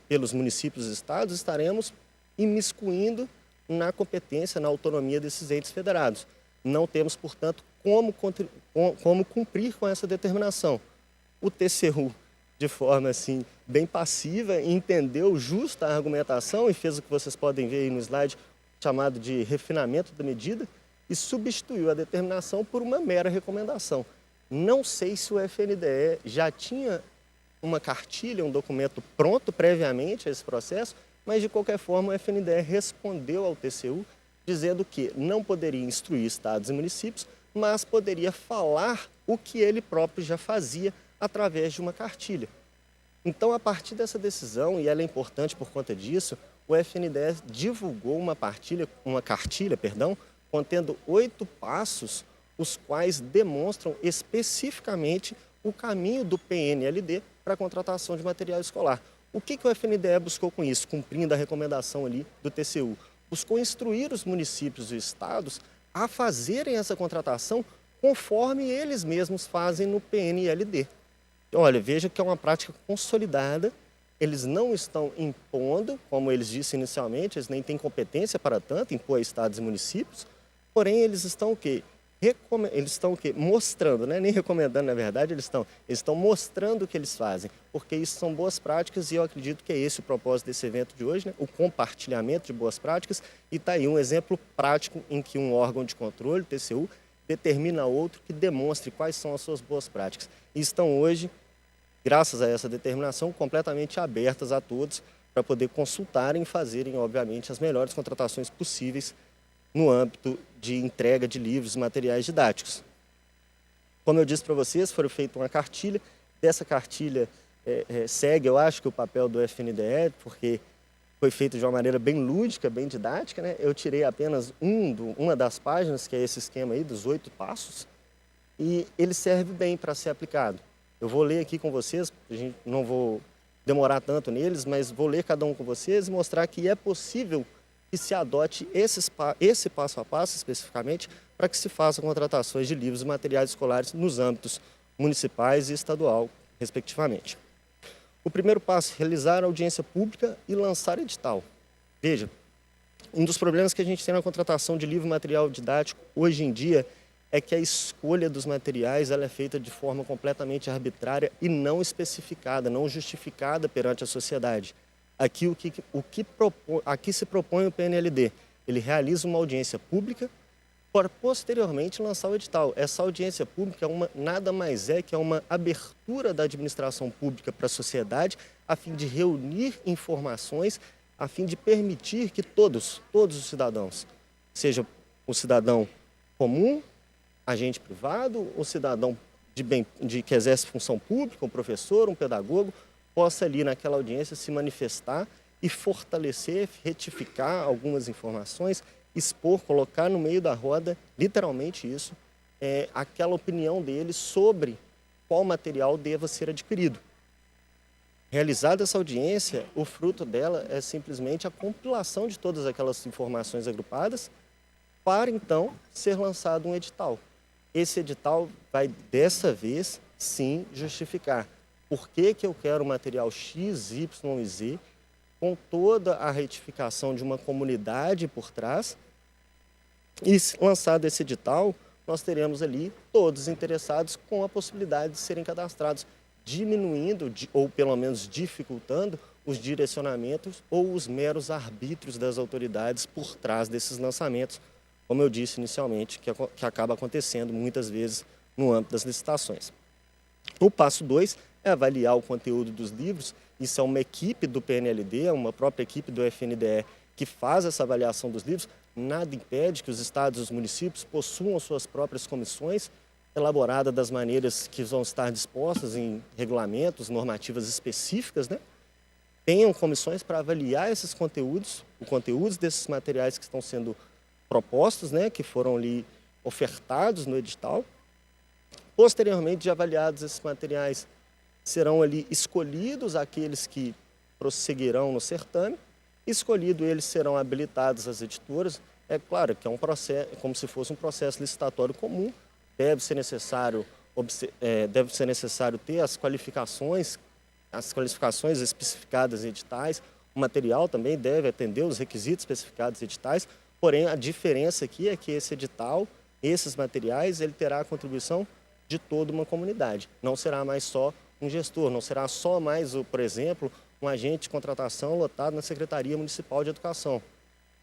pelos municípios e estados, estaremos imiscuindo na competência, na autonomia desses entes federados. Não temos, portanto, como cumprir com essa determinação. O TCU, de forma assim, bem passiva, entendeu justa a argumentação e fez o que vocês podem ver aí no slide, chamado de refinamento da medida, e substituiu a determinação por uma mera recomendação. Não sei se o FNDE já tinha uma cartilha, um documento pronto previamente a esse processo, mas de qualquer forma o FNDE respondeu ao TCU dizendo que não poderia instruir estados e municípios, mas poderia falar o que ele próprio já fazia através de uma cartilha. Então, a partir dessa decisão, e ela é importante por conta disso, o FNDE divulgou uma cartilha, contendo 8 passos, os quais demonstram especificamente o caminho do PNLD para a contratação de material escolar. O que o FNDE buscou com isso, cumprindo a recomendação ali do TCU? Buscou instruir os municípios e estados a fazerem essa contratação conforme eles mesmos fazem no PNLD. Olha, veja que é uma prática consolidada, eles não estão impondo, como eles disseram inicialmente, eles nem têm competência para tanto, impor a estados e municípios, porém eles estão o quê? Eles estão o quê? Mostrando, né? Nem recomendando, na verdade, eles estão mostrando o que eles fazem, porque isso são boas práticas e eu acredito que é esse o propósito desse evento de hoje, né? O compartilhamento de boas práticas, e está aí um exemplo prático em que um órgão de controle, o TCU, determina a outro que demonstre quais são as suas boas práticas. E estão hoje, graças a essa determinação, completamente abertas a todos para poder consultarem e fazerem, obviamente, as melhores contratações possíveis no âmbito de entrega de livros e materiais didáticos. Como eu disse para vocês, foi feita uma cartilha. Dessa cartilha segue, eu acho, que o papel do FNDE, porque foi feito de uma maneira bem lúdica, bem didática, né? Eu tirei apenas uma das páginas, que é esse esquema aí, dos 8 passos, e ele serve bem para ser aplicado. Eu vou ler aqui com vocês, não vou demorar tanto neles, mas vou ler cada um com vocês e mostrar que é possível que se adote esse passo a passo, especificamente, para que se façam contratações de livros e materiais escolares nos âmbitos municipais e estadual, respectivamente. O primeiro passo, realizar audiência pública e lançar edital. Veja, um dos problemas que a gente tem na contratação de livro e material didático hoje em dia é que a escolha dos materiais ela é feita de forma completamente arbitrária e não especificada, não justificada perante a sociedade. Aqui, aqui se propõe o PNLD. Ele realiza uma audiência pública para posteriormente lançar o edital. Essa audiência pública nada mais é que é uma abertura da administração pública para a sociedade a fim de reunir informações, a fim de permitir que todos os cidadãos, seja o cidadão comum, agente privado, o cidadão de que exerce função pública, um professor, um pedagogo, possa ali naquela audiência se manifestar e fortalecer, retificar algumas informações, expor, colocar no meio da roda, literalmente isso, aquela opinião dele sobre qual material deva ser adquirido. Realizada essa audiência, o fruto dela é simplesmente a compilação de todas aquelas informações agrupadas para, então, ser lançado um edital. Esse edital vai, dessa vez, sim, justificar por que eu quero o material X, Y e Z, com toda a retificação de uma comunidade por trás. E, lançado esse edital, nós teremos ali todos interessados com a possibilidade de serem cadastrados, diminuindo ou pelo menos dificultando os direcionamentos ou os meros arbítrios das autoridades por trás desses lançamentos, como eu disse inicialmente, que acaba acontecendo muitas vezes no âmbito das licitações. O passo 2 é avaliar o conteúdo dos livros. Isso é uma equipe do PNLD, uma própria equipe do FNDE que faz essa avaliação dos livros. Nada impede que os estados e os municípios possuam suas próprias comissões, elaborada das maneiras que vão estar dispostas em regulamentos, normativas específicas, né? Tenham comissões para avaliar esses conteúdos, os conteúdos desses materiais que estão sendo propostos, né? Que foram ali ofertados no edital. Posteriormente, de avaliados esses materiais, serão ali escolhidos aqueles que prosseguirão no certame. Escolhido eles, serão habilitados as editoras. É claro que é um processo, como se fosse um processo licitatório comum. Deve ser necessário ter as qualificações especificadas em editais. O material também deve atender os requisitos especificados em editais. Porém, a diferença aqui é que esse edital, esses materiais, ele terá a contribuição de toda uma comunidade. Não será mais só um gestor, não será só mais, por exemplo, um agente de contratação lotado na Secretaria Municipal de Educação.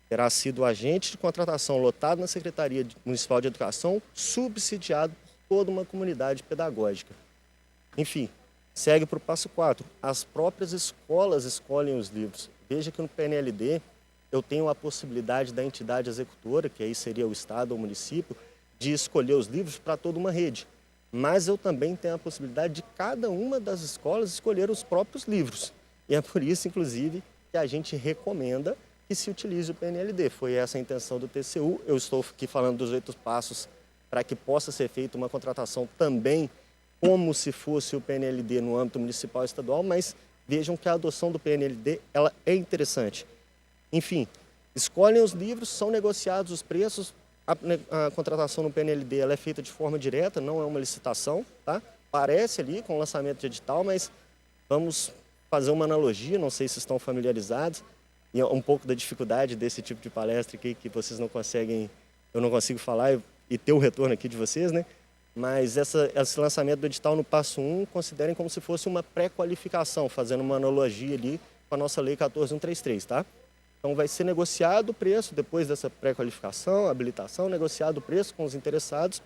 Terá sido o agente de contratação lotado na Secretaria Municipal de Educação, subsidiado por toda uma comunidade pedagógica. Enfim, segue para o passo 4. As próprias escolas escolhem os livros. Veja que no PNLD eu tenho a possibilidade da entidade executora, que aí seria o Estado ou o município, de escolher os livros para toda uma rede. Mas eu também tenho a possibilidade de cada uma das escolas escolher os próprios livros. E é por isso, inclusive, que a gente recomenda que se utilize o PNLD. Foi essa a intenção do TCU. Eu estou aqui falando dos 8 passos para que possa ser feita uma contratação também como se fosse o PNLD no âmbito municipal e estadual, mas vejam que a adoção do PNLD ela é interessante. Enfim, escolhem os livros, são negociados os preços. A contratação no PNLD ela é feita de forma direta, não é uma licitação, tá? Parece ali com o lançamento de edital, mas vamos fazer uma analogia, não sei se estão familiarizados, e um pouco da dificuldade desse tipo de palestra aqui, que vocês não conseguem, eu não consigo falar e ter o retorno aqui de vocês, né? Mas esse lançamento do edital no passo 1, considerem como se fosse uma pré-qualificação, fazendo uma analogia ali com a nossa Lei 14.133, tá? Então vai ser negociado o preço, depois dessa pré-qualificação, habilitação, negociado o preço com os interessados,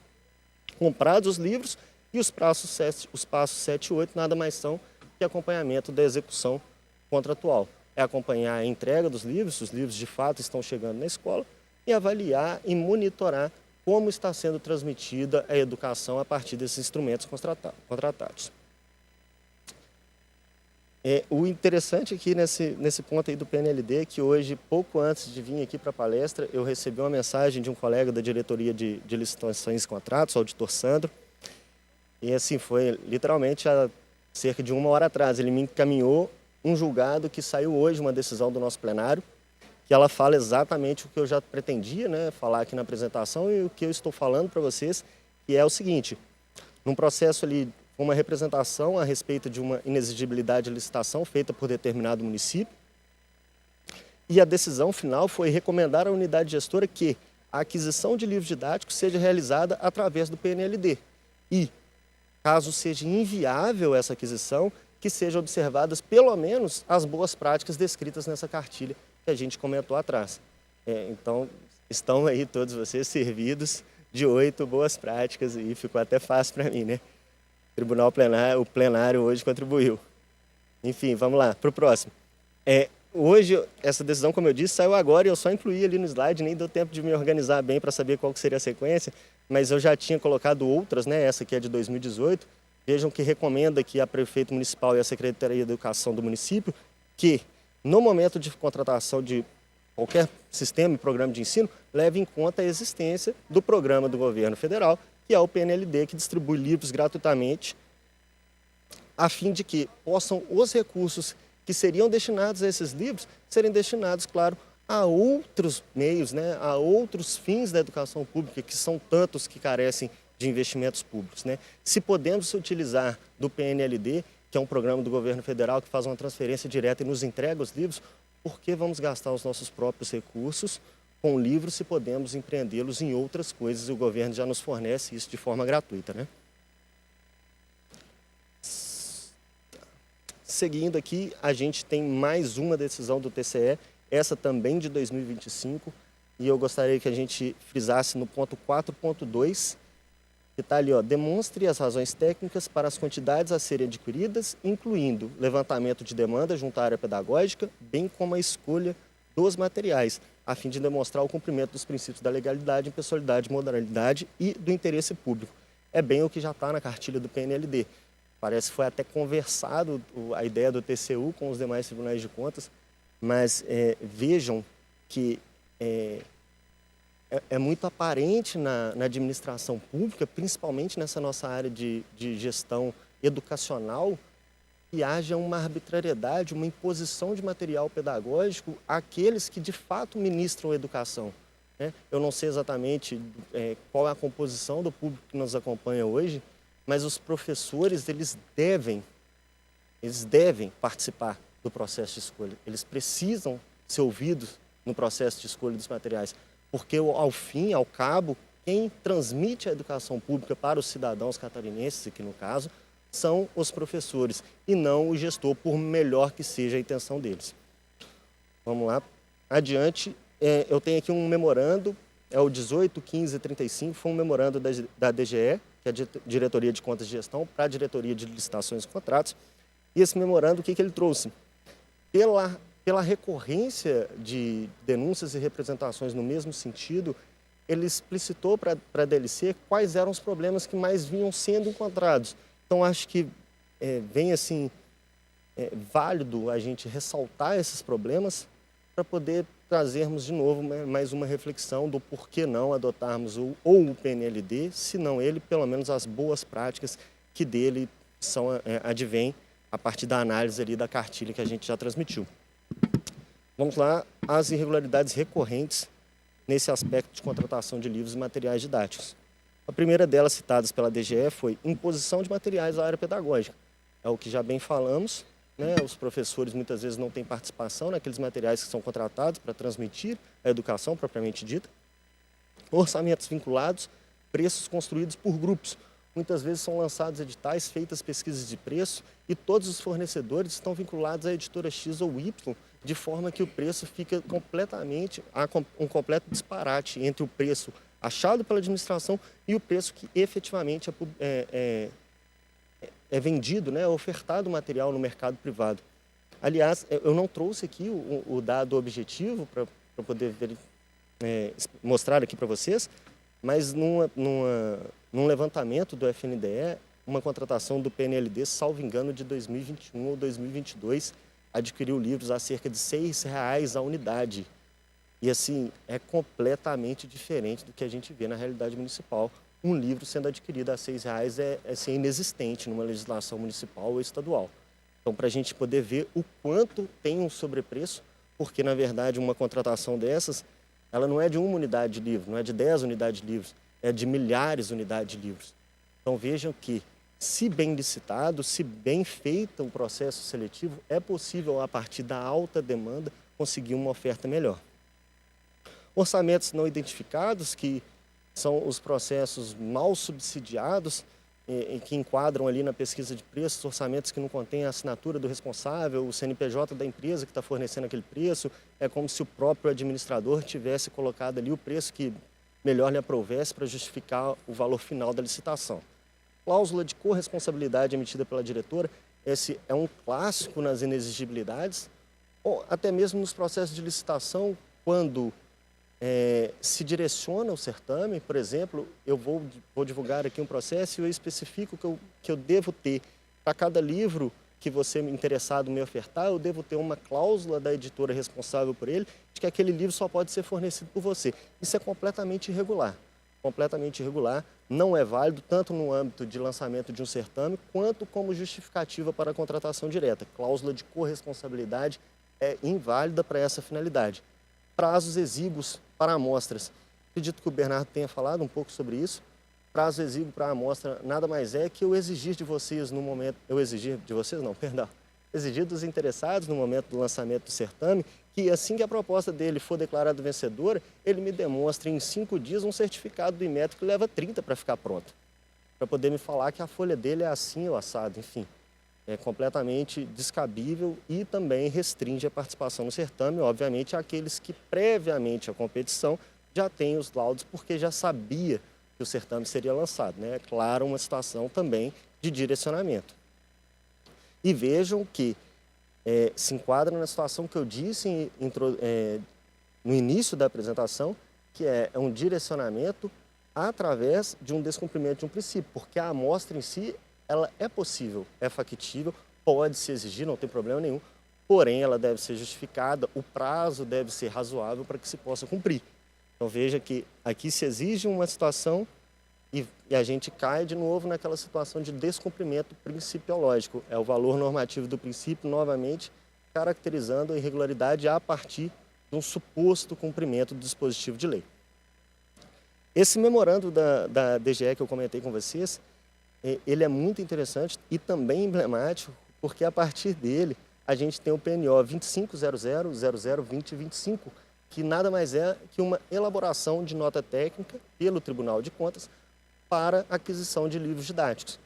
comprados os livros, e os passos 7 e 8 nada mais são que acompanhamento da execução contratual. É acompanhar a entrega dos livros, os livros de fato estão chegando na escola, e avaliar e monitorar como está sendo transmitida a educação a partir desses instrumentos contratados. O interessante aqui nesse ponto aí do PNLD é que hoje, pouco antes de vir aqui para a palestra, eu recebi uma mensagem de um colega da diretoria de licitações e contratos, o auditor Sandro, e assim, foi literalmente há cerca de 1 hora atrás. Ele me encaminhou um julgado que saiu hoje, uma decisão do nosso plenário, que ela fala exatamente o que eu já pretendia, né, falar aqui na apresentação, e o que eu estou falando para vocês, que é o seguinte: num processo ali, uma representação a respeito de uma inexigibilidade de licitação feita por determinado município, e a decisão final foi recomendar à unidade gestora que a aquisição de livros didáticos seja realizada através do PNLD. E, caso seja inviável essa aquisição, que sejam observadas pelo menos as boas práticas descritas nessa cartilha que a gente comentou atrás. Então, estão aí todos vocês servidos de 8 boas práticas, e ficou até fácil para mim, né? O plenário hoje contribuiu. Enfim, vamos lá, para o próximo. Hoje, essa decisão, como eu disse, saiu agora e eu só incluí ali no slide, nem deu tempo de me organizar bem para saber qual que seria a sequência, mas eu já tinha colocado outras, né? Essa aqui é de 2018. Vejam que recomenda que a Prefeito Municipal e a Secretaria de Educação do município que, no momento de contratação de qualquer sistema e programa de ensino, leve em conta a existência do programa do governo federal, que é o PNLD, que distribui livros gratuitamente, a fim de que possam os recursos que seriam destinados a esses livros serem destinados, claro, a outros meios, né, a outros fins da educação pública, que são tantos que carecem de investimentos públicos, né? Se podemos utilizar do PNLD, que é um programa do governo federal que faz uma transferência direta e nos entrega os livros, por que vamos gastar os nossos próprios recursos com livros se podemos empreendê-los em outras coisas e o governo já nos fornece isso de forma gratuita, né? Seguindo aqui, a gente tem mais uma decisão do TCE, essa também de 2025, e eu gostaria que a gente frisasse no ponto 4.2, que está ali, ó, demonstre as razões técnicas para as quantidades a serem adquiridas, incluindo levantamento de demanda junto à área pedagógica, bem como a escolha dos materiais, a fim de demonstrar o cumprimento dos princípios da legalidade, impessoalidade, moralidade e do interesse público. É bem o que já está na cartilha do PNLD. Parece que foi até conversado a ideia do TCU com os demais tribunais de contas, mas vejam que é muito aparente na administração pública, principalmente nessa nossa área de gestão educacional, que haja uma arbitrariedade, uma imposição de material pedagógico àqueles que de fato ministram a educação, né? Eu não sei exatamente qual é a composição do público que nos acompanha hoje, mas os professores, eles devem participar do processo de escolha. Eles precisam ser ouvidos no processo de escolha dos materiais, porque ao fim, ao cabo, quem transmite a educação pública para os cidadãos catarinenses, aqui no caso, são os professores e não o gestor, por melhor que seja a intenção deles. Vamos lá, adiante. Eu tenho aqui um memorando, é o 18.15.35, foi um memorando da DGE, que é a Diretoria de Contas de Gestão, para a Diretoria de Licitações e Contratos. E esse memorando, o que ele trouxe? Pela recorrência de denúncias e representações no mesmo sentido, ele explicitou para a DLC quais eram os problemas que mais vinham sendo encontrados. Então, acho que vem assim, válido a gente ressaltar esses problemas para poder trazermos de novo mais uma reflexão do porquê não adotarmos ou o PNLD, se não ele, pelo menos as boas práticas que dele advêm a partir da análise ali da cartilha que a gente já transmitiu. Vamos lá, as irregularidades recorrentes nesse aspecto de contratação de livros e materiais didáticos. A primeira delas, citadas pela DGE, foi imposição de materiais à área pedagógica. É o que já bem falamos, né? Os professores muitas vezes não têm participação naqueles materiais que são contratados para transmitir a educação propriamente dita. Orçamentos vinculados, preços construídos por grupos. Muitas vezes são lançados editais, feitas pesquisas de preço e todos os fornecedores estão vinculados à editora X ou Y, de forma que o preço fica há um completo disparate entre o preço achado pela administração e o preço que efetivamente é vendido, né, ofertado o material no mercado privado. Aliás, eu não trouxe aqui o dado objetivo para poder mostrar aqui para vocês, mas num levantamento do FNDE, uma contratação do PNLD, salvo engano, de 2021 ou 2022, adquiriu livros a cerca de R$ 6,00 a unidade. E assim, é completamente diferente do que a gente vê na realidade municipal. Um livro sendo adquirido a R$ 6,00 é assim, inexistente numa legislação municipal ou estadual. Então, para a gente poder ver o quanto tem um sobrepreço, porque, na verdade, uma contratação dessas, ela não é de uma unidade de livro, não é de 10 unidades de livros, é de milhares de unidades de livros. Então, vejam que, se bem licitado, se bem feito o processo seletivo, é possível, a partir da alta demanda, conseguir uma oferta melhor. Orçamentos não identificados, que são os processos mal subsidiados, que enquadram ali na pesquisa de preços, orçamentos que não contêm a assinatura do responsável, o CNPJ da empresa que está fornecendo aquele preço, é como se o próprio administrador tivesse colocado ali o preço que melhor lhe aprovesse para justificar o valor final da licitação. Cláusula de corresponsabilidade emitida pela diretora, esse é um clássico nas inexigibilidades, ou até mesmo nos processos de licitação, quando se direciona o certame. Por exemplo, eu vou divulgar aqui um processo e eu especifico que eu devo ter, para cada livro que você interessado me ofertar, eu devo ter uma cláusula da editora responsável por ele, de que aquele livro só pode ser fornecido por você. Isso é completamente irregular. Completamente irregular, não é válido tanto no âmbito de lançamento de um certame, quanto como justificativa para a contratação direta. Cláusula de corresponsabilidade é inválida para essa finalidade. Prazos exíguos para amostras. Acredito que o Bernardo tenha falado um pouco sobre isso. Prazo exíguo para amostra nada mais é que eu exigir de vocês no momento... Exigir dos interessados no momento do lançamento do certame que assim que a proposta dele for declarada vencedora, ele me demonstre em 5 dias um certificado do Inmetro que leva 30 para ficar pronto. Para poder me falar que a folha dele é assim ou assado, enfim. É completamente descabível e também restringe a participação no certame, obviamente, àqueles que previamente à competição já têm os laudos porque já sabia que o certame seria lançado, né? É claro, uma situação também de direcionamento. E vejam que se enquadra na situação que eu disse no início da apresentação, que é um direcionamento através de um descumprimento de um princípio, porque a amostra em si, ela é possível, é factível, pode se exigir, não tem problema nenhum, porém ela deve ser justificada, o prazo deve ser razoável para que se possa cumprir. Então veja que aqui se exige uma situação e a gente cai de novo naquela situação de descumprimento principiológico. É o valor normativo do princípio, novamente, caracterizando a irregularidade a partir de um suposto cumprimento do dispositivo de lei. Esse memorando da DGE que eu comentei com vocês, ele é muito interessante e também emblemático, porque a partir dele a gente tem o PNO 25.00.00.2025, que nada mais é que uma elaboração de nota técnica pelo Tribunal de Contas para aquisição de livros didáticos.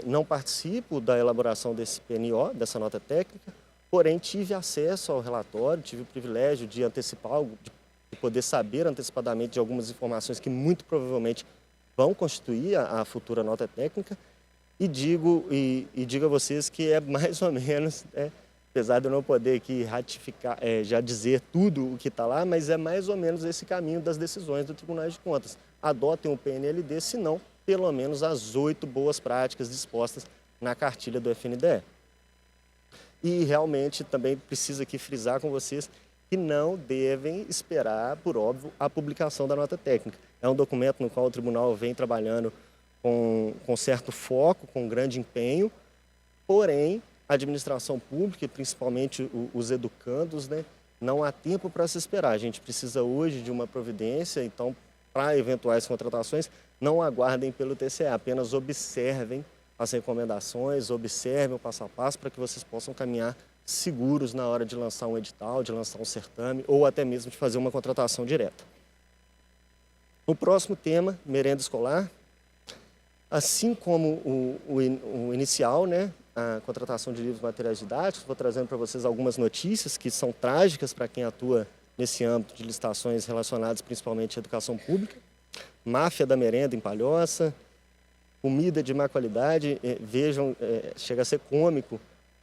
Não participo da elaboração desse PNO, dessa nota técnica, porém tive acesso ao relatório, tive o privilégio de antecipar, de poder saber antecipadamente de algumas informações que muito provavelmente vão constituir a futura nota técnica, e digo a vocês que é mais ou menos, apesar de eu não poder aqui ratificar, já dizer tudo o que está lá, mas é mais ou menos esse caminho das decisões do Tribunal de Contas. Adotem o PNLD, se não, pelo menos as 8 boas práticas dispostas na cartilha do FNDE. E realmente também preciso aqui frisar com vocês que não devem esperar, por óbvio, a publicação da nota técnica. É um documento no qual o tribunal vem trabalhando com certo foco, com grande empenho, porém, a administração pública, e principalmente os educandos, né, não há tempo para se esperar. A gente precisa hoje de uma providência, então, para eventuais contratações, não aguardem pelo TCE, apenas observem as recomendações, observem o passo a passo para que vocês possam caminhar seguros na hora de lançar um edital, de lançar um certame ou até mesmo de fazer uma contratação direta. O próximo tema, merenda escolar, assim como o inicial, né, a contratação de livros e materiais didáticos, vou trazendo para vocês algumas notícias que são trágicas para quem atua nesse âmbito de licitações relacionadas principalmente à educação pública. Máfia da merenda em Palhoça, comida de má qualidade, vejam, chega a ser cômico,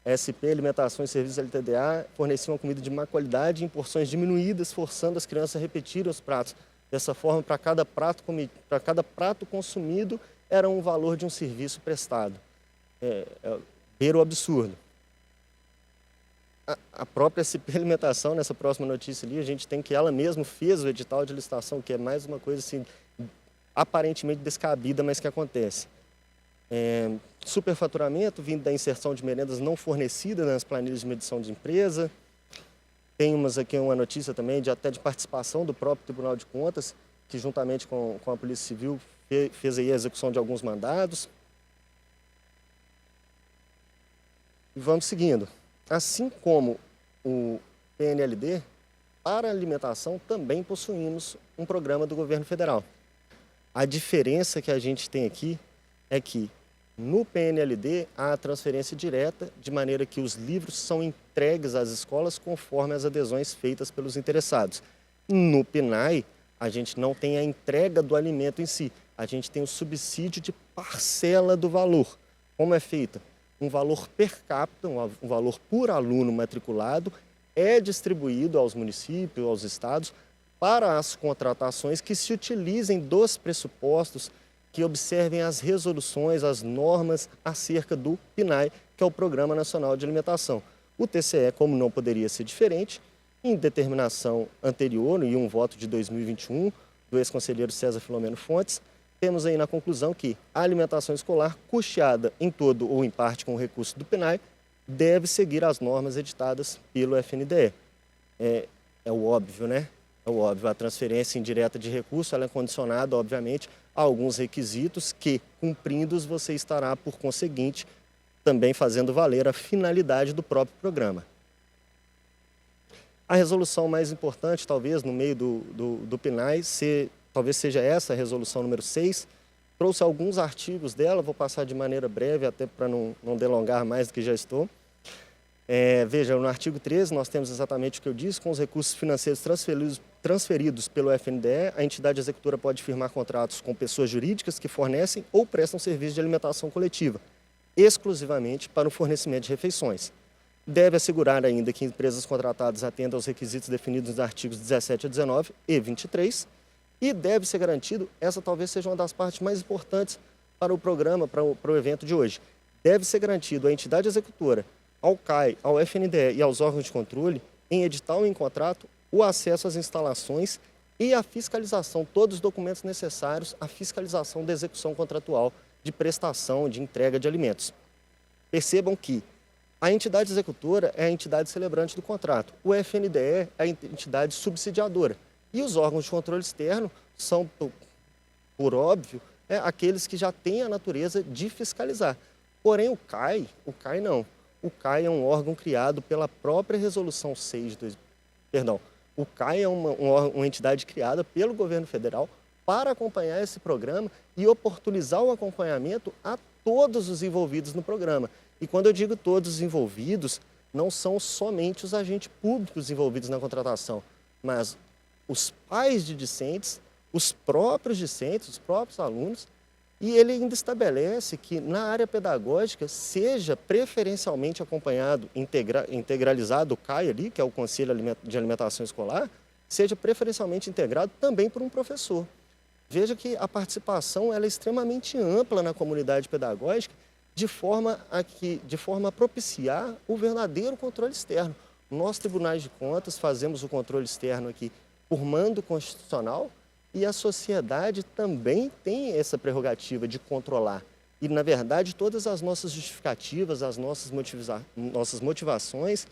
SP, Alimentação e Serviços LTDA, forneciam uma comida de má qualidade em porções diminuídas, forçando as crianças a repetirem os pratos. Dessa forma, para cada prato consumido, era um valor de um serviço prestado. Beira o absurdo. A própria SP Alimentação, nessa próxima notícia ali, a gente tem que ela mesma fez o edital de licitação, que é mais uma coisa assim, aparentemente descabida, mas que acontece. Superfaturamento vindo da inserção de merendas não fornecidas nas planilhas de medição de empresa. Temos aqui uma notícia também até de participação do próprio Tribunal de Contas, que juntamente com a Polícia Civil fez aí a execução de alguns mandados. E vamos seguindo. Assim como o PNLD, para a alimentação também possuímos um programa do governo federal. A diferença que a gente tem aqui é que no PNLD há a transferência direta, de maneira que os livros são entregues às escolas conforme as adesões feitas pelos interessados. No PNAE, a gente não tem a entrega do alimento em si, a gente tem o subsídio de parcela do valor. Como é feita? Um valor per capita, um valor por aluno matriculado, é distribuído aos municípios, aos estados, para as contratações que se utilizem dos pressupostos que observem as resoluções, as normas acerca do PNAE, que é o Programa Nacional de Alimentação. O TCE, como não poderia ser diferente, em determinação anterior, e um voto de 2021, do ex-conselheiro César Filomeno Fontes, temos aí na conclusão que a alimentação escolar, custeada em todo ou em parte com o recurso do PNAE, deve seguir as normas editadas pelo FNDE. É o óbvio, né? É o óbvio, a transferência indireta de recurso ela é condicionada, obviamente, a alguns requisitos que, cumprindo-os, você estará, por conseguinte, também fazendo valer a finalidade do próprio programa. A resolução mais importante, talvez, no meio do PNAE, talvez seja essa, a resolução número 6. Trouxe alguns artigos dela, vou passar de maneira breve, até para não delongar mais do que já estou. Veja, no artigo 13, nós temos exatamente o que eu disse, com os recursos financeiros transferidos pelo FNDE, a entidade executora pode firmar contratos com pessoas jurídicas que fornecem ou prestam serviço de alimentação coletiva, exclusivamente para o fornecimento de refeições. Deve assegurar ainda que empresas contratadas atendam aos requisitos definidos nos artigos 17 a 19 e 23, e deve ser garantido, essa talvez seja uma das partes mais importantes para o programa, para o evento de hoje, deve ser garantido à entidade executora, ao CAI, ao FNDE e aos órgãos de controle, em edital e em contrato, o acesso às instalações e a fiscalização, todos os documentos necessários à fiscalização da execução contratual de prestação, de entrega de alimentos. Percebam que a entidade executora é a entidade celebrante do contrato, o FNDE é a entidade subsidiadora e os órgãos de controle externo são, por óbvio, aqueles que já têm a natureza de fiscalizar. Porém, o CAI não. O CAI é um órgão criado pela própria Resolução 6 o CAI é uma entidade criada pelo governo federal para acompanhar esse programa e oportunizar o acompanhamento a todos os envolvidos no programa. E quando eu digo todos os envolvidos, não são somente os agentes públicos envolvidos na contratação, mas os pais de discentes, os próprios discentes, os próprios alunos, e ele ainda estabelece que na área pedagógica seja preferencialmente acompanhado, integralizado o CAI ali, que é o Conselho de Alimentação Escolar, seja preferencialmente integrado também por um professor. Veja que a participação ela é extremamente ampla na comunidade pedagógica, de forma a propiciar o verdadeiro controle externo. Nós, tribunais de contas, fazemos o controle externo aqui por mando constitucional, e a sociedade também tem essa prerrogativa de controlar. E, na verdade, todas as nossas justificativas, as nossas motivações,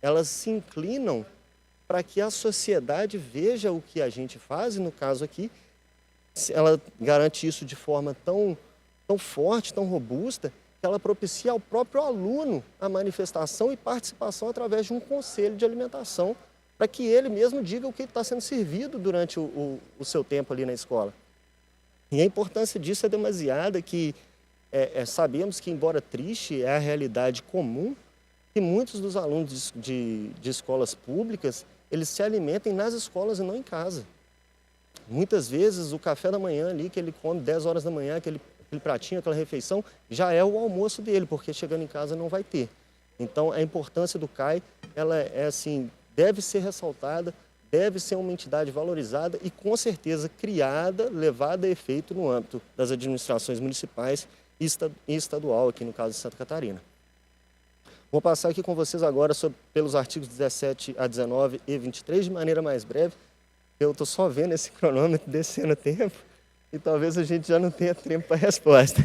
elas se inclinam para que a sociedade veja o que a gente faz, e, no caso aqui, ela garante isso de forma tão forte, tão robusta, que ela propicia ao próprio aluno a manifestação e participação através de um conselho de alimentação, para que ele mesmo diga o que está sendo servido durante o seu tempo ali na escola. E a importância disso é demasiada, que sabemos que, embora triste, é a realidade comum, que muitos dos alunos de escolas públicas, eles se alimentem nas escolas e não em casa. Muitas vezes o café da manhã ali, que ele come 10 horas da manhã, aquele pratinho, aquela refeição, já é o almoço dele, porque chegando em casa não vai ter. Então, a importância do CAI, ela é assim, deve ser ressaltada, deve ser uma entidade valorizada e, com certeza, criada, levada a efeito no âmbito das administrações municipais e estadual, aqui no caso de Santa Catarina. Vou passar aqui com vocês agora pelos artigos 17 a 19 e 23, de maneira mais breve. Eu estou só vendo esse cronômetro descendo o tempo e talvez a gente já não tenha tempo para a resposta.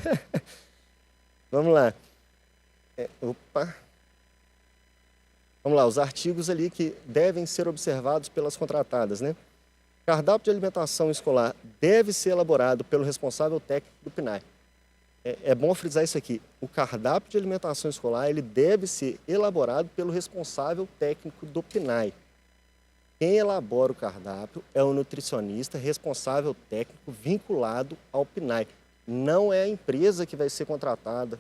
Vamos lá. Vamos lá, os artigos ali que devem ser observados pelas contratadas, né? Cardápio de alimentação escolar deve ser elaborado pelo responsável técnico do PNAE. É bom frisar isso aqui. O cardápio de alimentação escolar ele deve ser elaborado pelo responsável técnico do PNAE. Quem elabora o cardápio é o nutricionista responsável técnico vinculado ao PNAE. Não é a empresa que vai ser contratada,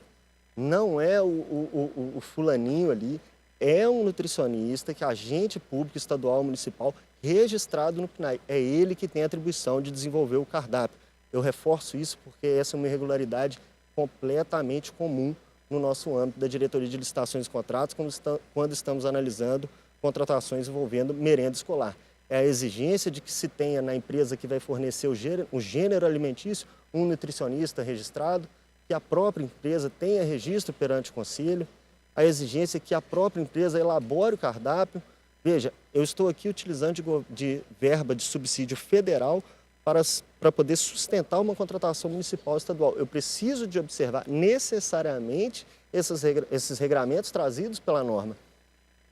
não é o fulaninho ali, é um nutricionista que é agente público estadual municipal registrado no PNAE. É ele que tem a atribuição de desenvolver o cardápio. Eu reforço isso porque essa é uma irregularidade completamente comum no nosso âmbito da diretoria de licitações e contratos, quando estamos analisando contratações envolvendo merenda escolar. é a exigência de que se tenha na empresa que vai fornecer o gênero alimentício um nutricionista registrado, que a própria empresa tenha registro perante o conselho, a exigência que a própria empresa elabore o cardápio. Veja, eu estou aqui utilizando de verba de subsídio federal para poder sustentar uma contratação municipal estadual. Eu preciso de observar necessariamente esses regramentos trazidos pela norma.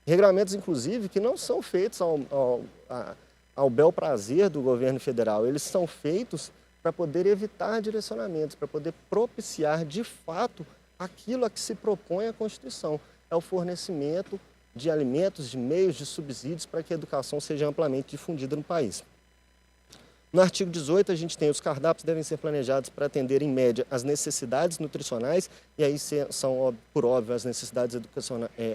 Regramentos, inclusive, que não são feitos ao bel prazer do governo federal. Eles são feitos para poder evitar direcionamentos, para poder propiciar, de fato, aquilo a que se propõe a Constituição. É o fornecimento de alimentos, de meios, de subsídios para que a educação seja amplamente difundida no país. No artigo 18, a gente tem os cardápios devem ser planejados para atender, em média, as necessidades nutricionais, e aí são, por óbvio, as necessidades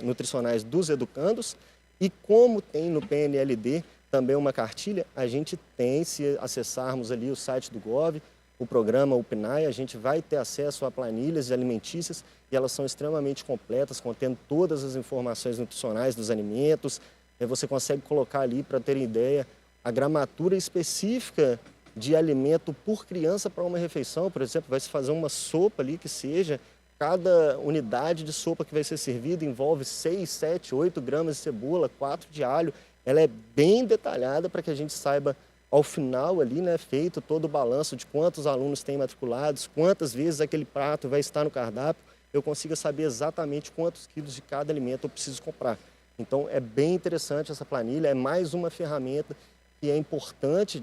nutricionais dos educandos. E como tem no PNLD também uma cartilha, a gente tem, se acessarmos ali o site do Gov, o programa, o PNAE, a gente vai ter acesso a planilhas alimentícias, e elas são extremamente completas, contendo todas as informações nutricionais dos alimentos. Você consegue colocar ali, para terem ideia, a gramatura específica de alimento por criança para uma refeição. Por exemplo, vai se fazer uma sopa ali que seja, cada unidade de sopa que vai ser servida envolve 6, 7, 8 gramas de cebola, 4 de alho. Ela é bem detalhada para que a gente saiba, ao final ali, né, feito todo o balanço de quantos alunos têm matriculados, quantas vezes aquele prato vai estar no cardápio, eu consiga saber exatamente quantos quilos de cada alimento eu preciso comprar. Então, é bem interessante essa planilha, é mais uma ferramenta que é importante,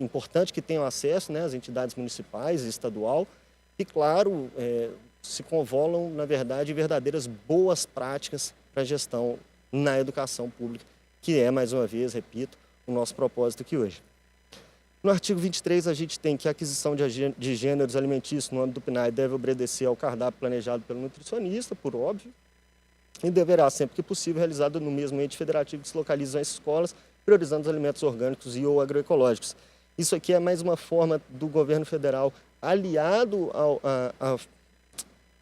importante que tenham acesso, né, as entidades municipais e estadual, e, claro, se convolam, na verdade, verdadeiras boas práticas para a gestão na educação pública, que é, mais uma vez, repito, o nosso propósito aqui hoje. No artigo 23, a gente tem que a aquisição de gêneros alimentícios no âmbito do PNAE deve obedecer ao cardápio planejado pelo nutricionista, por óbvio, e deverá, sempre que possível, realizado no mesmo ente federativo que se localizam as escolas, priorizando os alimentos orgânicos e ou agroecológicos. Isso aqui é mais uma forma do governo federal, aliado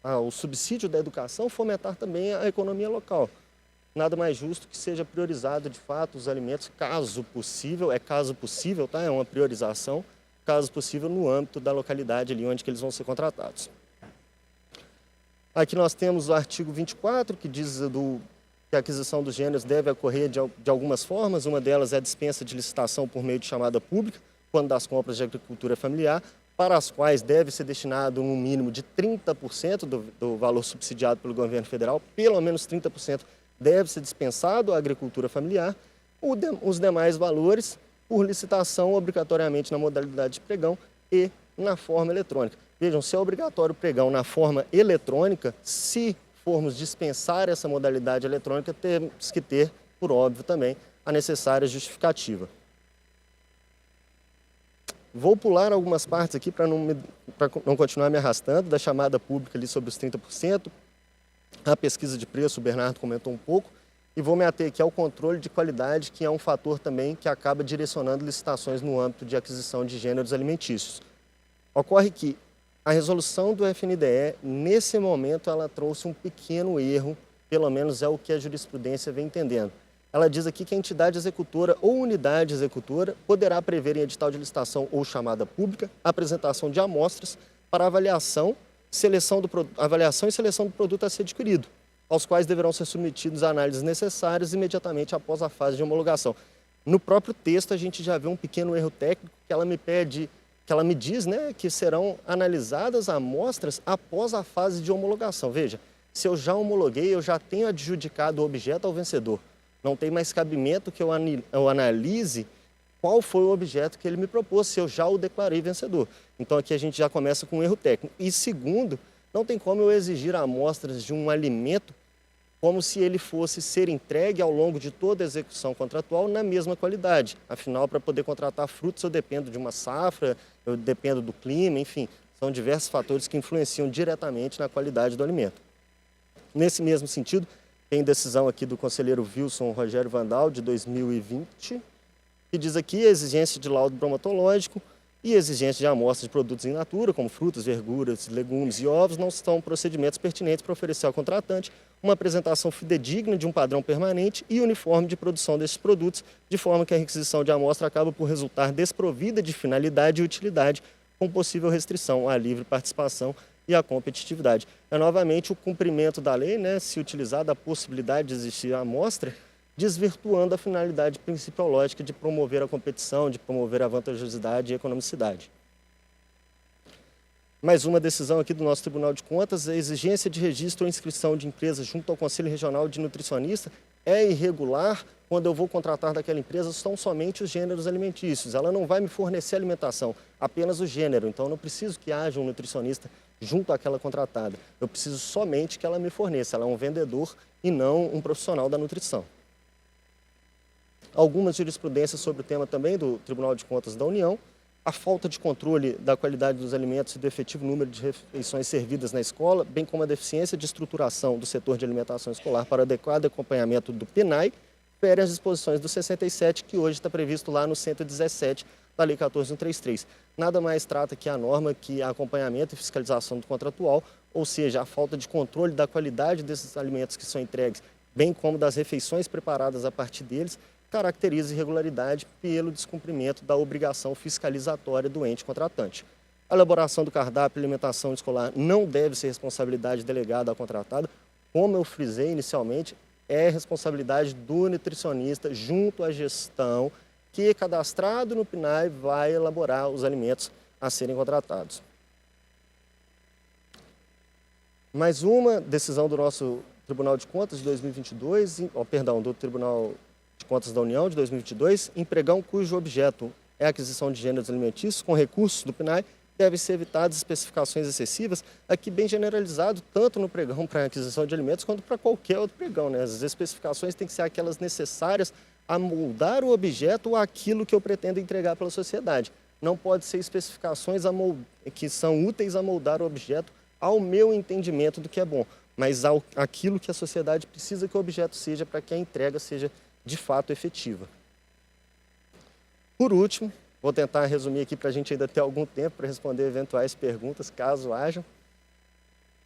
ao subsídio da educação, fomentar também a economia local. Nada mais justo que seja priorizado, de fato, os alimentos, caso possível, tá? É uma priorização, caso possível, no âmbito da localidade ali onde que eles vão ser contratados. Aqui nós temos o artigo 24, que diz que a aquisição dos gêneros deve ocorrer de algumas formas. Uma delas é a dispensa de licitação por meio de chamada pública, quando das compras de agricultura familiar, para as quais deve ser destinado um mínimo de 30% do valor subsidiado pelo governo federal, pelo menos 30% deve ser dispensado à agricultura familiar. Os demais valores, por licitação, obrigatoriamente na modalidade de pregão e na forma eletrônica. Vejam, se é obrigatório o pregão na forma eletrônica, se formos dispensar essa modalidade eletrônica, temos que ter, por óbvio também, a necessária justificativa. Vou pular algumas partes aqui para não continuar me arrastando, da chamada pública ali sobre os 30%, a pesquisa de preço, o Bernardo comentou um pouco, e vou me ater aqui ao controle de qualidade, que é um fator também que acaba direcionando licitações no âmbito de aquisição de gêneros alimentícios. Ocorre que a resolução do FNDE, nesse momento, ela trouxe um pequeno erro, pelo menos é o que a jurisprudência vem entendendo. Ela diz aqui que a entidade executora ou unidade executora poderá prever em edital de licitação ou chamada pública a apresentação de amostras para avaliação e seleção do produto a ser adquirido, aos quais deverão ser submetidos a análises necessárias imediatamente após a fase de homologação. No próprio texto, a gente já vê um pequeno erro técnico que ela me diz, né, que serão analisadas amostras após a fase de homologação. Veja, se eu já homologuei, eu já tenho adjudicado o objeto ao vencedor. Não tem mais cabimento que eu analise qual foi o objeto que ele me propôs, se eu já o declarei vencedor. Então aqui a gente já começa com um erro técnico. E segundo, não tem como eu exigir amostras de um alimento como se ele fosse ser entregue ao longo de toda a execução contratual na mesma qualidade. Afinal, para poder contratar frutos, eu dependo de uma safra, eu dependo do clima, enfim, são diversos fatores que influenciam diretamente na qualidade do alimento. Nesse mesmo sentido, tem decisão aqui do conselheiro Wilson Rogério Vandal, de 2020, que diz aqui a exigência de laudo bromatológico E exigências de amostra de produtos in natura, como frutas, verduras, legumes e ovos, não são procedimentos pertinentes para oferecer ao contratante uma apresentação fidedigna de um padrão permanente e uniforme de produção desses produtos, de forma que a requisição de amostra acaba por resultar desprovida de finalidade e utilidade, com possível restrição à livre participação e à competitividade. É novamente o cumprimento da lei, né, se utilizar da possibilidade de existir a amostra, desvirtuando a finalidade principiológica de promover a competição, de promover a vantajosidade e a economicidade. Mais uma decisão aqui do nosso Tribunal de Contas, a exigência de registro ou inscrição de empresa junto ao Conselho Regional de Nutricionista é irregular quando eu vou contratar daquela empresa são somente os gêneros alimentícios. Ela não vai me fornecer alimentação, apenas o gênero. Então, eu não preciso que haja um nutricionista junto àquela contratada. Eu preciso somente que ela me forneça. Ela é um vendedor e não um profissional da nutrição. Algumas jurisprudências sobre o tema também do Tribunal de Contas da União. A falta de controle da qualidade dos alimentos e do efetivo número de refeições servidas na escola, bem como a deficiência de estruturação do setor de alimentação escolar para o adequado acompanhamento do PNAE, ferem as disposições do 67, que hoje está previsto lá no 117 da Lei 14.133. Nada mais trata que a norma que acompanhamento e fiscalização do contratual, ou seja, a falta de controle da qualidade desses alimentos que são entregues, bem como das refeições preparadas a partir deles, caracteriza irregularidade pelo descumprimento da obrigação fiscalizatória do ente contratante. A elaboração do cardápio e alimentação escolar não deve ser responsabilidade delegada ao contratado, como eu frisei inicialmente, é responsabilidade do nutricionista junto à gestão que, cadastrado no PNAE, vai elaborar os alimentos a serem contratados. Mais uma decisão do nosso Tribunal de Contas de 2022, do Tribunal de Contas da União de 2022, empregão cujo objeto é a aquisição de gêneros alimentícios com recursos do PNAE, deve ser evitadas especificações excessivas, aqui bem generalizado, tanto no pregão para aquisição de alimentos, quanto para qualquer outro pregão, né? As especificações têm que ser aquelas necessárias a moldar o objeto ou aquilo que eu pretendo entregar para a sociedade. Não pode ser especificações que são úteis a moldar o objeto ao meu entendimento do que é bom, mas aquilo que a sociedade precisa que o objeto seja para que a entrega seja de fato efetiva. Por último, vou tentar resumir aqui para a gente ainda ter algum tempo para responder eventuais perguntas, caso hajam.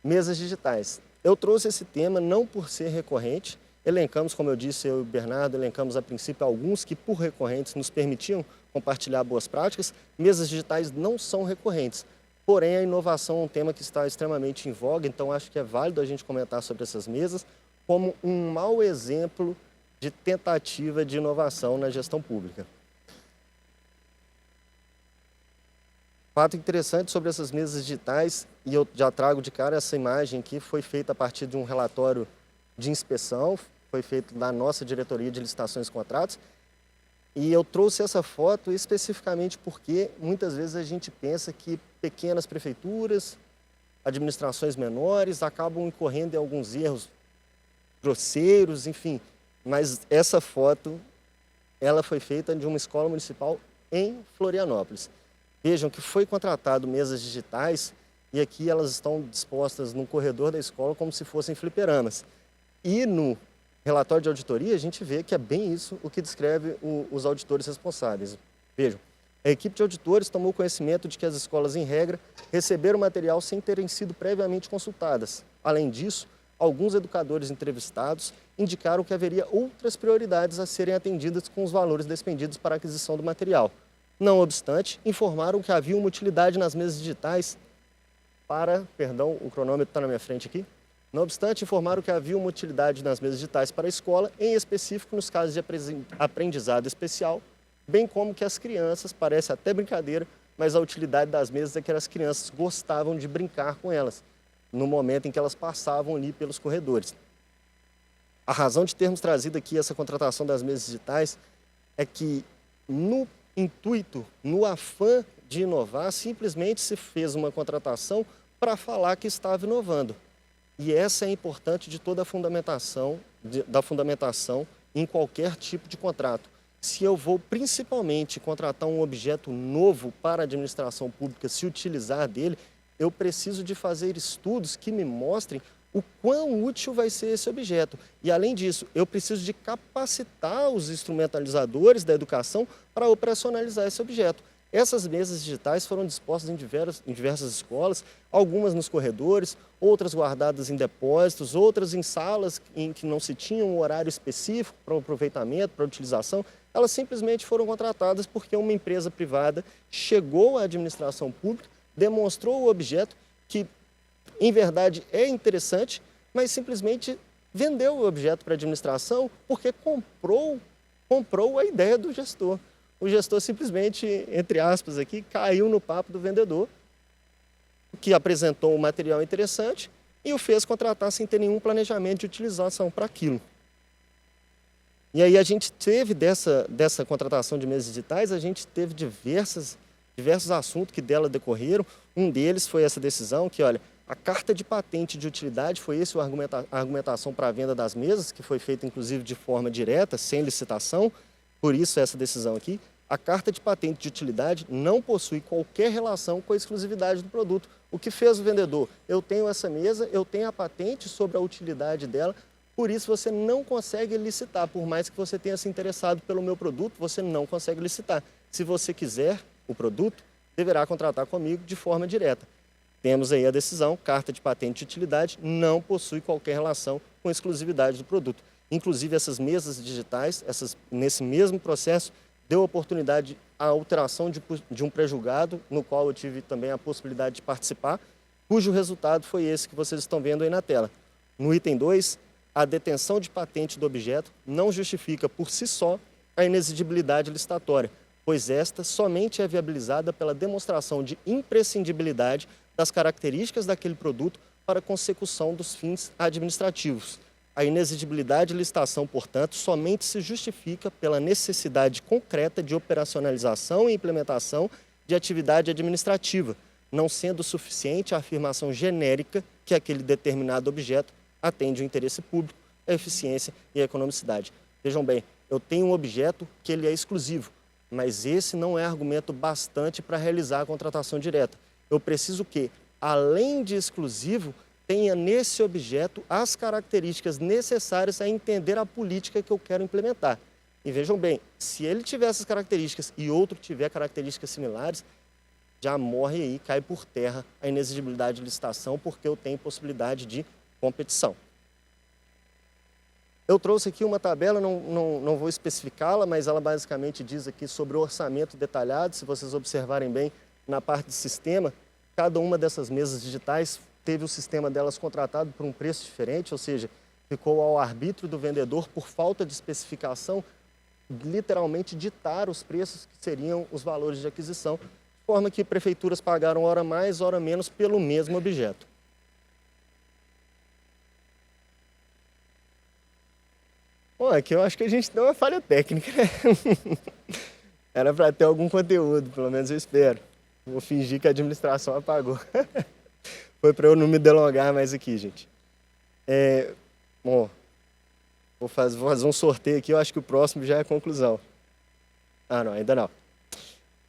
Mesas digitais. Eu trouxe esse tema não por ser recorrente, elencamos, como eu disse, eu e o Bernardo, elencamos a princípio alguns que por recorrentes nos permitiam compartilhar boas práticas. Mesas digitais não são recorrentes, porém a inovação é um tema que está extremamente em voga, então acho que é válido a gente comentar sobre essas mesas como um mau exemplo de tentativa de inovação na gestão pública. Fato interessante sobre essas mesas digitais, e eu já trago de cara essa imagem aqui, foi feita a partir de um relatório de inspeção, foi feito da nossa diretoria de licitações e contratos, e eu trouxe essa foto especificamente porque muitas vezes a gente pensa que pequenas prefeituras, administrações menores, acabam incorrendo em alguns erros grosseiros, enfim, mas essa foto, ela foi feita de uma escola municipal em Florianópolis. Vejam que foi contratado mesas digitais e aqui elas estão dispostas no corredor da escola como se fossem fliperamas. E no relatório de auditoria a gente vê que é bem isso o que descreve os auditores responsáveis. Vejam, a equipe de auditores tomou conhecimento de que as escolas, em regra, receberam material sem terem sido previamente consultadas. Além disso, alguns educadores entrevistados indicaram que haveria outras prioridades a serem atendidas com os valores despendidos para a aquisição do material. Não obstante, informaram que havia uma utilidade nas mesas digitais o cronômetro está na minha frente aqui. Não obstante, informaram que havia uma utilidade nas mesas digitais para a escola, em específico nos casos de aprendizado especial, bem como que as crianças, parece até brincadeira, mas a utilidade das mesas é que as crianças gostavam de brincar com elas, no momento em que elas passavam ali pelos corredores. A razão de termos trazido aqui essa contratação das mesas digitais é que, no intuito, no afã de inovar, simplesmente se fez uma contratação para falar que estava inovando. E essa é importante de toda a fundamentação, da fundamentação em qualquer tipo de contrato. Se eu vou principalmente contratar um objeto novo para a administração pública, se utilizar dele, eu preciso de fazer estudos que me mostrem o quão útil vai ser esse objeto. E, além disso, eu preciso de capacitar os instrumentalizadores da educação para operacionalizar esse objeto. Essas mesas digitais foram dispostas em diversas escolas, algumas nos corredores, outras guardadas em depósitos, outras em salas em que não se tinha um horário específico para o aproveitamento, para a utilização. Elas simplesmente foram contratadas porque uma empresa privada chegou à administração pública, demonstrou o objeto, que em verdade é interessante, mas simplesmente vendeu o objeto para a administração porque comprou a ideia do gestor. O gestor simplesmente, entre aspas aqui, caiu no papo do vendedor, que apresentou um material interessante e o fez contratar sem ter nenhum planejamento de utilização para aquilo. E aí a gente teve dessa contratação de mesas digitais, a gente teve diversos assuntos que dela decorreram. Um deles foi essa decisão que, olha, a carta de patente de utilidade foi essa a argumentação para a venda das mesas, que foi feita inclusive de forma direta, sem licitação. Por isso essa decisão aqui. A carta de patente de utilidade não possui qualquer relação com a exclusividade do produto. O que fez o vendedor? Eu tenho essa mesa, eu tenho a patente sobre a utilidade dela, por isso você não consegue licitar. Por mais que você tenha se interessado pelo meu produto, você não consegue licitar. Se você quiser o produto, deverá contratar comigo de forma direta. Temos aí a decisão, carta de patente de utilidade não possui qualquer relação com a exclusividade do produto. Inclusive, essas mesas digitais, nesse mesmo processo, deu oportunidade à alteração de um pré-julgado, no qual eu tive também a possibilidade de participar, cujo resultado foi esse que vocês estão vendo aí na tela. No item 2, a detenção de patente do objeto não justifica por si só a inexigibilidade licitatória, pois esta somente é viabilizada pela demonstração de imprescindibilidade das características daquele produto para a consecução dos fins administrativos. A inexigibilidade de licitação, portanto, somente se justifica pela necessidade concreta de operacionalização e implementação de atividade administrativa, não sendo suficiente a afirmação genérica que aquele determinado objeto atende o interesse público, a eficiência e a economicidade. Vejam bem, eu tenho um objeto que ele é exclusivo, mas esse não é argumento bastante para realizar a contratação direta. Eu preciso que, além de exclusivo, tenha nesse objeto as características necessárias a entender a política que eu quero implementar. E vejam bem, se ele tiver essas características e outro tiver características similares, já morre aí, cai por terra a inexigibilidade de licitação, porque eu tenho possibilidade de competição. Eu trouxe aqui uma tabela, não vou especificá-la, mas ela basicamente diz aqui sobre o orçamento detalhado. Se vocês observarem bem, na parte de sistema, cada uma dessas mesas digitais teve o sistema delas contratado por um preço diferente, ou seja, ficou ao arbítrio do vendedor, por falta de especificação, literalmente ditar os preços que seriam os valores de aquisição, de forma que prefeituras pagaram hora mais, hora menos pelo mesmo objeto. Bom, aqui eu acho que a gente deu uma falha técnica, né? Era para ter algum conteúdo, pelo menos eu espero. Vou fingir que a administração apagou. Foi para eu não me delongar mais aqui, gente. Bom, vou fazer um sorteio aqui, eu acho que o próximo já é a conclusão. Ah, não, ainda não.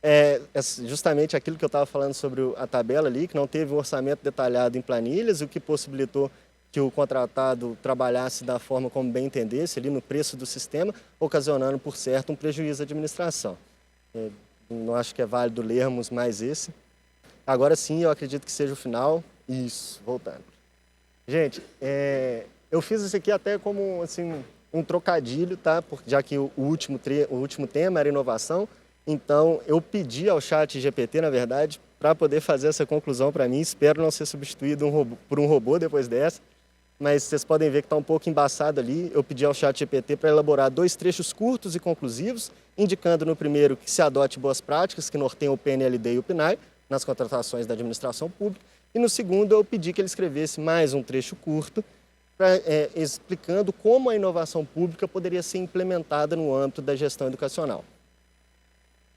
É justamente aquilo que eu estava falando sobre a tabela ali, que não teve um orçamento detalhado em planilhas, o que possibilitou que o contratado trabalhasse da forma como bem entendesse, ali no preço do sistema, ocasionando, por certo, um prejuízo à administração. Não acho que é válido lermos mais esse. Agora sim, eu acredito que seja o final. Isso, voltando. Gente, eu fiz isso aqui até como assim, um trocadilho, tá? Já que o último tema era inovação, então eu pedi ao chat GPT, na verdade, para poder fazer essa conclusão para mim. Espero não ser substituído por um robô depois dessa, mas vocês podem ver que está um pouco embaçado ali. Eu pedi ao chat GPT para elaborar 2 trechos curtos e conclusivos, indicando no primeiro que se adote boas práticas que norteiam o PNLD e o PNAE nas contratações da administração pública, e no segundo eu pedi que ele escrevesse mais um trecho curto, explicando como a inovação pública poderia ser implementada no âmbito da gestão educacional.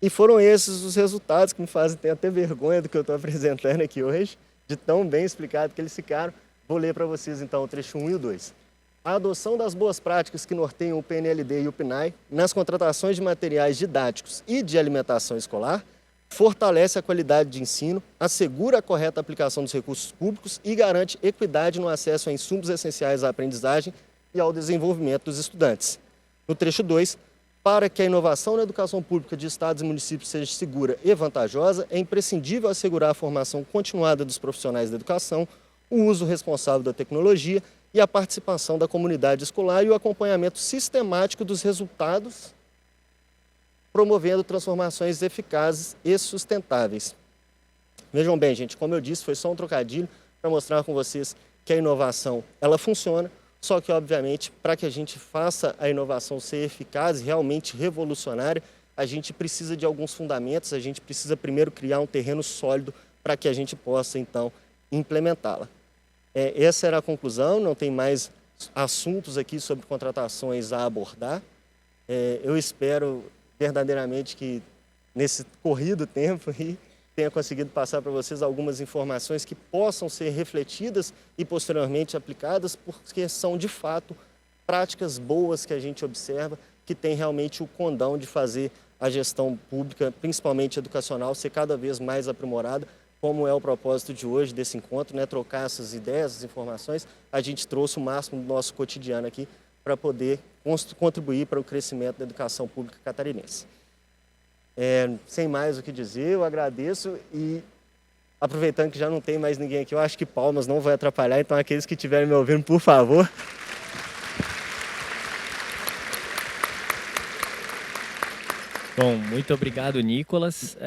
E foram esses os resultados que me fazem ter até vergonha do que eu estou apresentando aqui hoje, de tão bem explicado que eles ficaram. Vou ler para vocês então o trecho 1 e o 2. A adoção das boas práticas que norteiam o PNLD e o PNAE nas contratações de materiais didáticos e de alimentação escolar fortalece a qualidade de ensino, assegura a correta aplicação dos recursos públicos e garante equidade no acesso a insumos essenciais à aprendizagem e ao desenvolvimento dos estudantes. No trecho 2, Para que a inovação na educação pública de estados e municípios seja segura e vantajosa, é imprescindível assegurar a formação continuada dos profissionais da educação, o uso responsável da tecnologia e a participação da comunidade escolar e o acompanhamento sistemático dos resultados, promovendo transformações eficazes e sustentáveis. Vejam bem, gente, como eu disse, foi só um trocadilho para mostrar com vocês que a inovação ela funciona, só que, obviamente, para que a gente faça a inovação ser eficaz e realmente revolucionária, a gente precisa de alguns fundamentos, a gente precisa primeiro criar um terreno sólido para que a gente possa, então, implementá-la. Essa era a conclusão, não tem mais assuntos aqui sobre contratações a abordar. Eu espero verdadeiramente que, nesse corrido tempo, tenha conseguido passar para vocês algumas informações que possam ser refletidas e posteriormente aplicadas, porque são, de fato, práticas boas que a gente observa, que tem realmente o condão de fazer a gestão pública, principalmente educacional, ser cada vez mais aprimorada, como é o propósito de hoje, desse encontro, né? Trocar essas ideias, essas informações. A gente trouxe o máximo do nosso cotidiano aqui para poder contribuir para o crescimento da educação pública catarinense. Sem mais o que dizer, eu agradeço e, aproveitando que já não tem mais ninguém aqui, eu acho que palmas não vai atrapalhar, então aqueles que estiverem me ouvindo, por favor. Bom, muito obrigado, Nicolas.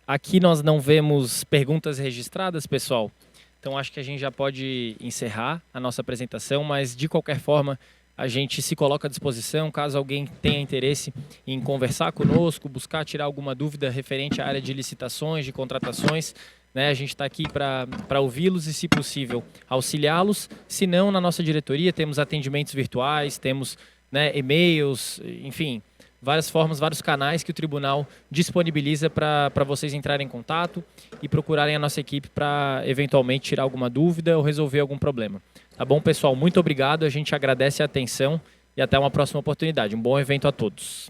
Aqui nós não vemos perguntas registradas, pessoal, então acho que a gente já pode encerrar a nossa apresentação, mas de qualquer forma, a gente se coloca à disposição, caso alguém tenha interesse em conversar conosco, buscar tirar alguma dúvida referente à área de licitações, de contratações, né? A gente está aqui para ouvi-los e, se possível, auxiliá-los. Se não, na nossa diretoria temos atendimentos virtuais, temos, né, e-mails, enfim, várias formas, vários canais que o tribunal disponibiliza para vocês entrarem em contato e procurarem a nossa equipe para, eventualmente, tirar alguma dúvida ou resolver algum problema. Tá bom, pessoal? Muito obrigado. A gente agradece a atenção e até uma próxima oportunidade. Um bom evento a todos.